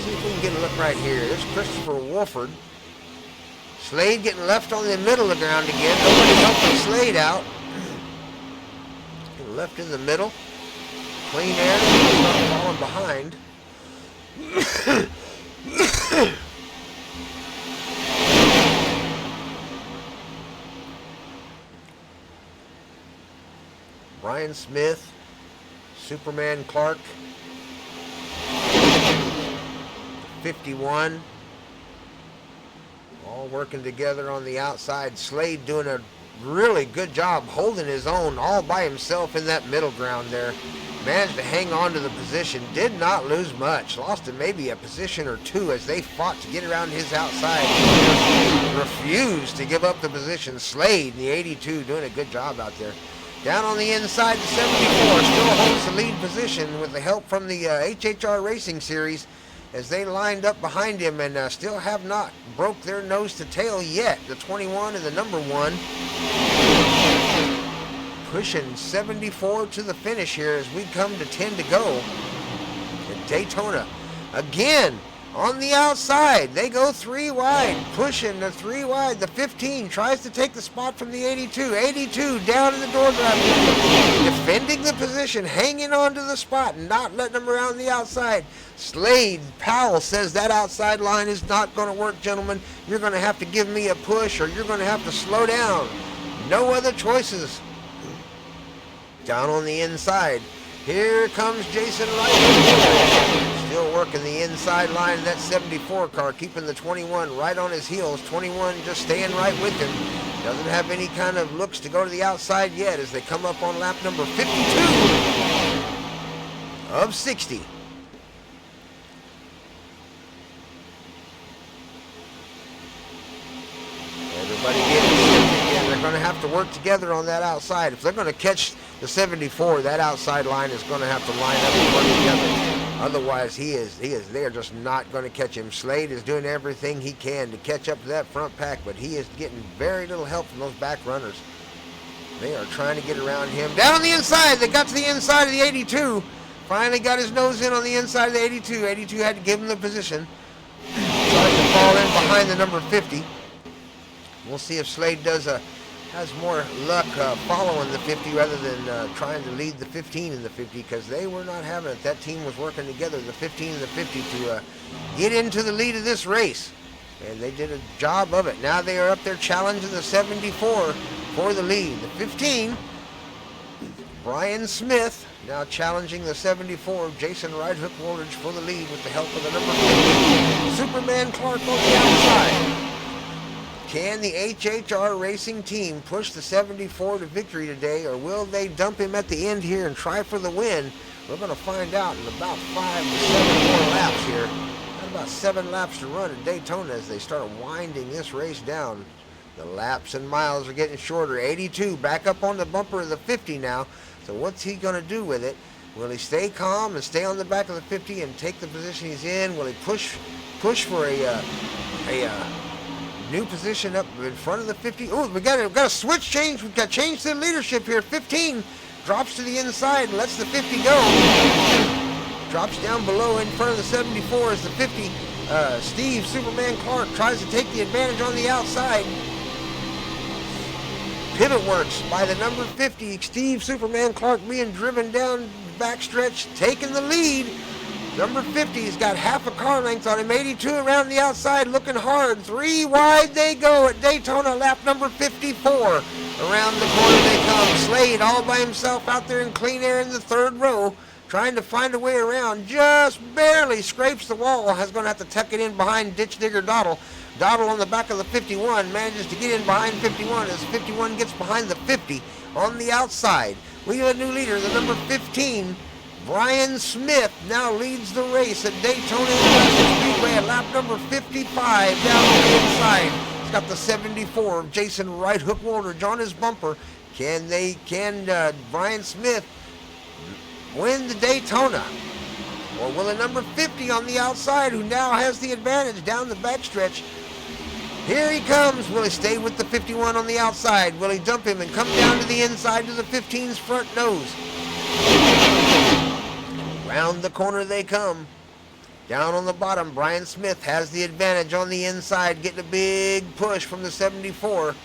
See if we can get a look right here. There's Christopher Wolford. Slade getting left on the middle of the ground again. Nobody helping Slade out. Getting left in the middle. Clean air. Not falling behind. Brian Smith. Superman Clark. 51. All working together on the outside. Slade doing a really good job holding his own all by himself in that middle ground there. Managed to hang on to the position. Did not lose much. Lost him maybe a position or 2 as they fought to get around his outside. Refused to give up the position. Slade, the 82, doing a good job out there. Down on the inside, the 74 still holds the lead position with the help from the HHR Racing Series, as they lined up behind him and still have not broke their nose to tail yet. The 21 and the number 1 pushing 74 to the finish here as we come to 10 to go at Daytona. Again, on the outside, they go 3 wide, pushing the 3 wide. The 15 tries to take the spot from the 82. 82 down in the door drive, defending the position, hanging on to the spot, not letting them around the outside. Slade Powell says that outside line is not going to work, gentlemen. You're going to have to give me a push or you're going to have to slow down. No other choices. Down on the inside, here comes Jason Wright. Still working the inside line of that 74 car, keeping the 21 right on his heels. 21 just staying right with him. Doesn't have any kind of looks to go to the outside yet as they come up on lap number 52 of 60. Everybody getting to work together on that outside. If they're going to catch the 74, that outside line is going to have to line up and work together. Otherwise, they are just not going to catch him. Slade is doing everything he can to catch up to that front pack, but he is getting very little help from those back runners. They are trying to get around him. Down on the inside, they got to the inside of the 82. Finally got his nose in on the inside of the 82. 82 had to give him the position. Tries to fall in behind the number 50. We'll see if Slade has more luck following the 50 rather than trying to lead the 15 and the 50, because they were not having it. That team was working together, the 15 and the 50, to get into the lead of this race. And they did a job of it. Now they are up there challenging the 74 for the lead. The 15, Brian Smith, now challenging the 74, Jason Right Hook Woolridge, for the lead with the help of the number 50, Superman Clark on the outside. Can the HHR Racing team push the 74 to victory today, or will they dump him at the end here and try for the win? We're going to find out in about 5 to 7 more laps here. Got about 7 laps to run at Daytona as they start winding this race down. The laps and miles are getting shorter. 82 back up on the bumper of the 50 now. So what's he going to do with it? Will he stay calm and stay on the back of the 50 and take the position he's in? Will he push for a new position up in front of the 50? Oh, we got a switch change. We've got change to the leadership here. 15 drops to the inside and lets the 50 go. Drops down below in front of the 74 as the 50. Steve Superman Clark tries to take the advantage on the outside. Pivot works by the number 50. Steve Superman Clark being driven down the backstretch, taking the lead. Number 50's got half a car length on him. 82 around the outside, looking hard. 3 wide they go at Daytona, lap number 54. Around the corner they come. Slade all by himself out there in clean air in the 3rd row, trying to find a way around. Just barely scrapes the wall. Has going to have to tuck it in behind ditch digger Doddle. Doddle on the back of the 51 manages to get in behind 51 as 51 gets behind the 50 on the outside. We have a new leader, the number 15. Brian Smith now leads the race at Daytona International Speedway at lap number 55 down on the inside. He's got the 74 of Jason Right Hook Woolridge on his bumper. Can Brian Smith win the Daytona? Or will the number 50 on the outside, who now has the advantage down the backstretch? Here he comes. Will he stay with the 51 on the outside? Will he dump him and come down to the inside to the 15's front nose? Round the corner they come. Down on the bottom, Brian Smith has the advantage on the inside, getting a big push from the 74.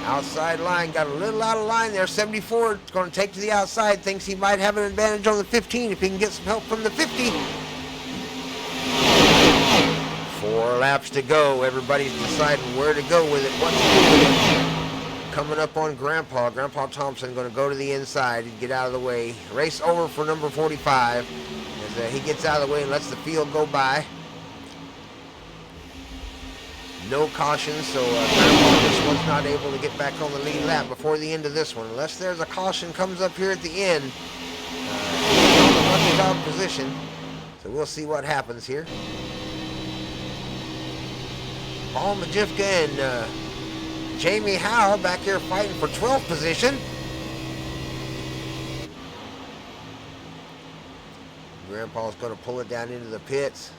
Outside line, got a little out of line there. 74 is going to take to the outside, thinks he might have an advantage on the 15 if he can get some help from the 50. 4 laps to go. Everybody's deciding where to go with it, what to do with it. Coming up on Grandpa Thompson going to go to the inside and get out of the way. Race over for number 45 as he gets out of the way and lets the field go by. No caution, so Grandpa just was not able to get back on the lead lap before the end of this one. Unless there's a caution comes up here at the end. He's on the lucky dog position, so we'll see what happens here. Paul Majivka and Jamie Howe back here fighting for 12th position. Grandpa's going to pull it down into the pits.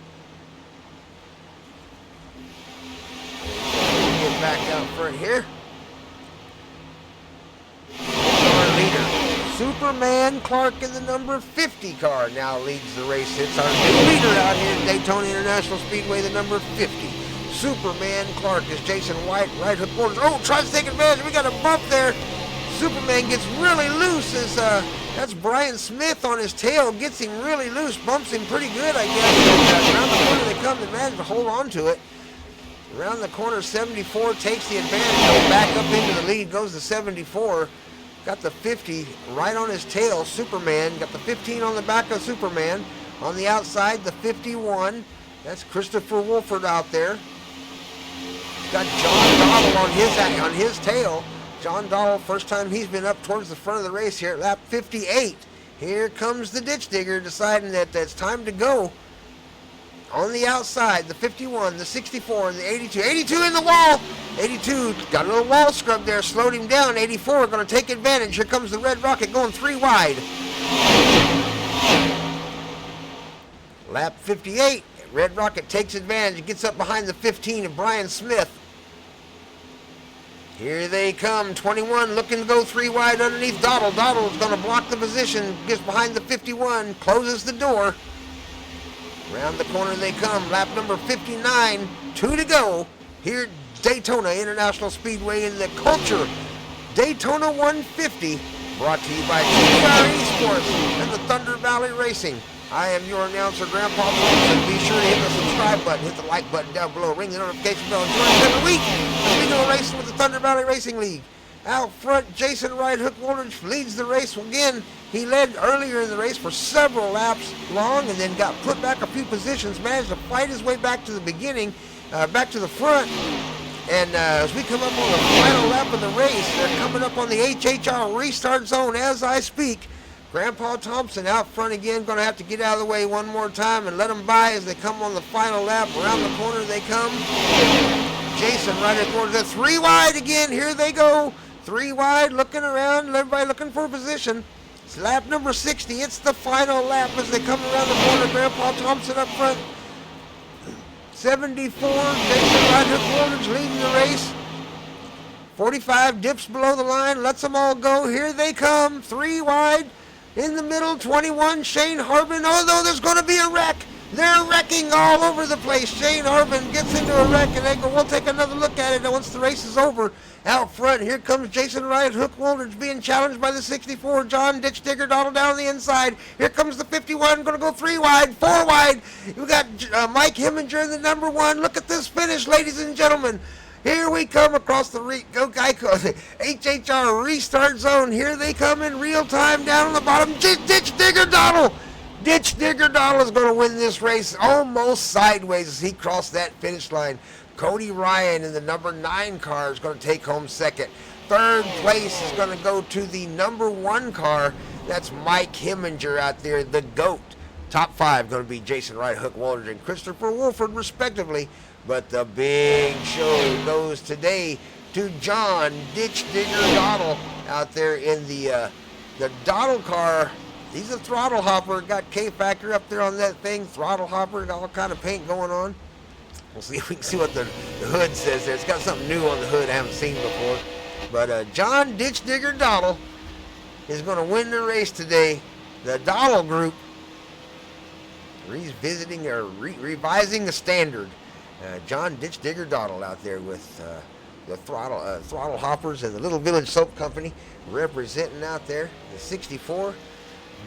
Get back out front here. Our leader, Superman Clark, in the number 50 car, now leads the race. It's our new leader out here at Daytona International Speedway, the number 50. Superman Clark is Jason Right Hook Woolridge. Oh, tries to take advantage. We got a bump there. Superman gets really loose as that's Brian Smith on his tail. Gets him really loose. Bumps him pretty good, I guess. Around the corner they come. They manage to hold on to it. Around the corner, 74 takes the advantage. Back up into the lead goes the 74. Got the 50 right on his tail. Superman got the 15 on the back of Superman. On the outside, the 51. That's Christopher Wolford out there. Got John Doddle on his tail. John Doddle, first time he's been up towards the front of the race here at lap 58. Here comes the ditch digger deciding that it's time to go on the outside, the 51, the 64, and the 82. 82 in the wall. 82 got a little wall scrub there, slowed him down. 84 going to take advantage. Here comes the Red Rocket going 3 wide. Lap 58, Red Rocket takes advantage, gets up behind the 15 of Brian Smith. Here they come, 21 looking to go 3 wide underneath Doddle. Doddle's going to block the position, gets behind the 51, closes the door. Around the corner they come, lap number 59, 2 to go. Here at Daytona International Speedway in the Culture Daytona 150, brought to you by TBR Esports and the Thunder Valley Racing. I am your announcer, Grandpa Thompson. Be sure to hit the subscribe button, hit the like button down below, ring the notification bell, and join us every week as we go racing with the Thunder Valley Racing League. Out front, Jason Right Hook Woolridge leads the race. Again, he led earlier in the race for several laps long and then got put back a few positions, managed to fight his way back to the beginning, back to the front. And as we come up on the final lap of the race, they're coming up on the HHR restart zone as I speak. Grandpa Thompson out front again, going to have to get out of the way one more time and let them by as they come on the final lap. Around the corner they come. Jason right at the corner. 3 wide again. Here they go. 3 wide, looking around, everybody looking for a position. It's lap number 60. It's the final lap as they come around the corner. Grandpa Thompson up front. 74, Jason Right Hook Woolridge leading the race. 45 dips below the line, lets them all go. Here they come. 3 wide. In the middle, 21, Shane Harbin. Oh, no, there's going to be a wreck. They're wrecking all over the place. Shane Harbin gets into a wreck, and they go, we'll take another look at it once the race is over. Out front, here comes Jason Right Hook Woolridge being challenged by the 64, John Ditch Digger Doddle down on the inside. Here comes the 51, going to go 3 wide, 4 wide. We got Mike Heminger in the number 1. Look at this finish, ladies and gentlemen. Here we come across the HHR restart zone. Here they come in real time down on the bottom. Ditch Digger Doddle. Ditch Digger Doddle is going to win this race almost sideways as he crossed that finish line. Cody Ryan in the number 9 car is going to take home second. Third place is going to go to the number 1 car. That's Mike Heminger out there, the GOAT. Top 5 going to be Jason Right Hook Woolridge and Christopher Wolford, respectively. But the big show goes today to John Ditch Digger Doddle out there in the Doddle car. He's a throttle hopper. Got K-Factor up there on that thing. Throttle hopper, got all kind of paint going on. We'll see if we can see what the hood says there. It's got something new on the hood I haven't seen before. But John Ditch Digger Doddle is going to win the race today. The Doddle group revisiting or revising the standard. John Ditch Digger Doddle out there with the throttle hoppers and the Little Village Soap Company representing out there. The 64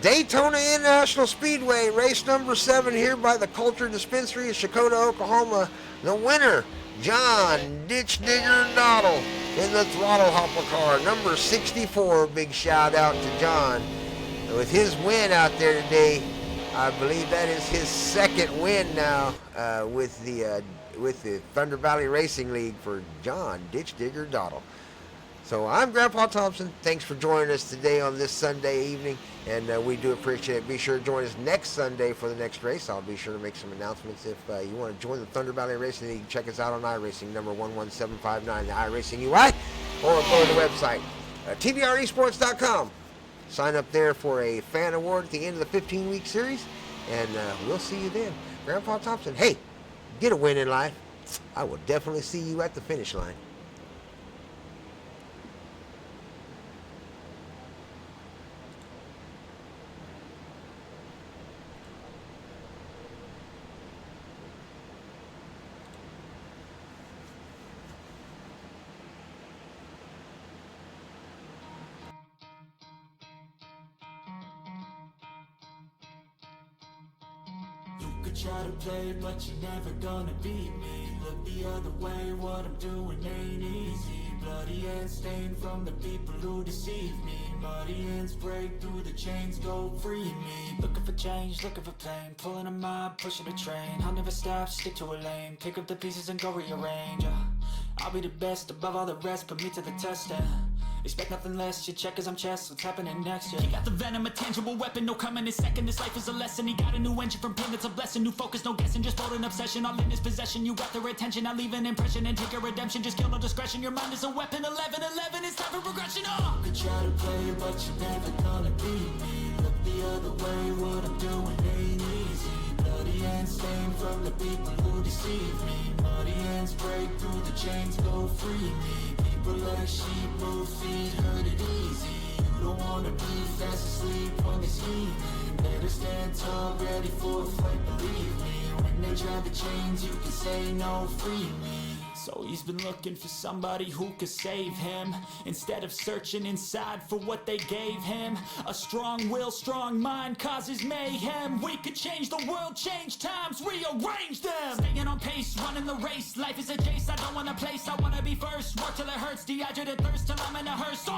Daytona International Speedway, race number 7 here by the Culture Dispensary of Shakota, Oklahoma. The winner, John Ditch Digger Doddle in the throttle hopper car, number 64. Big shout out to John with his win out there today. I believe that is his 2nd win now with the Thunder Valley Racing League for John Ditch Digger Doddle. So I'm Grandpa Thompson. Thanks for joining us today on this Sunday evening, and we do appreciate it. Be sure to join us next Sunday for the next race. I'll be sure to make some announcements. If you want to join the Thunder Valley Racing League, check us out on iRacing, number 11759, the iRacing UI, or go to the website, tbresports.com. Sign up there for a fan award at the end of the 15-week series, and we'll see you then. Grandpa Thompson, hey, get a win in life. I will definitely see you at the finish line. Try to play, but you're never gonna beat me. Look the other way, what I'm doing ain't easy. Bloody hands stained from the people who deceive me. Muddy hands break through the chains, go free me. Looking for change, looking for pain, pulling a mob, pushing a train. I'll never stop, stick to a lane, pick up the pieces and go rearrange. I'll be the best above all the rest, put me to the test and Expect nothing less, you check as I'm chess, what's happening next, yeah. He got the venom, a tangible weapon, no coming in second. This life is a lesson, he got a new engine from pain, that's a blessing. New focus, no guessing, just bold and obsession, all in his possession. You got their attention, I leave an impression and take a redemption. Just kill no discretion, your mind is a weapon. 11-11, it's time for progression, You could try to play, but you're never gonna beat me. Look the other way, what I'm doing ain't easy. Bloody hands stained from the people who deceive me. Muddy hands break through the chains, go free me. People like sheep move feet, hurt it easy. You don't wanna be fast asleep on this evening. Better stand tall, ready for a fight, believe me. When they try the chains, you can say no, free me. So he's been looking for somebody who could save him, instead of searching inside for what they gave him. A strong will, strong mind causes mayhem. We could change the world, change times, rearrange them. Staying on pace, running the race. Life is a chase, I don't want a place, I wanna be first. Work till it hurts, dehydrated thirst till I'm in a hearse.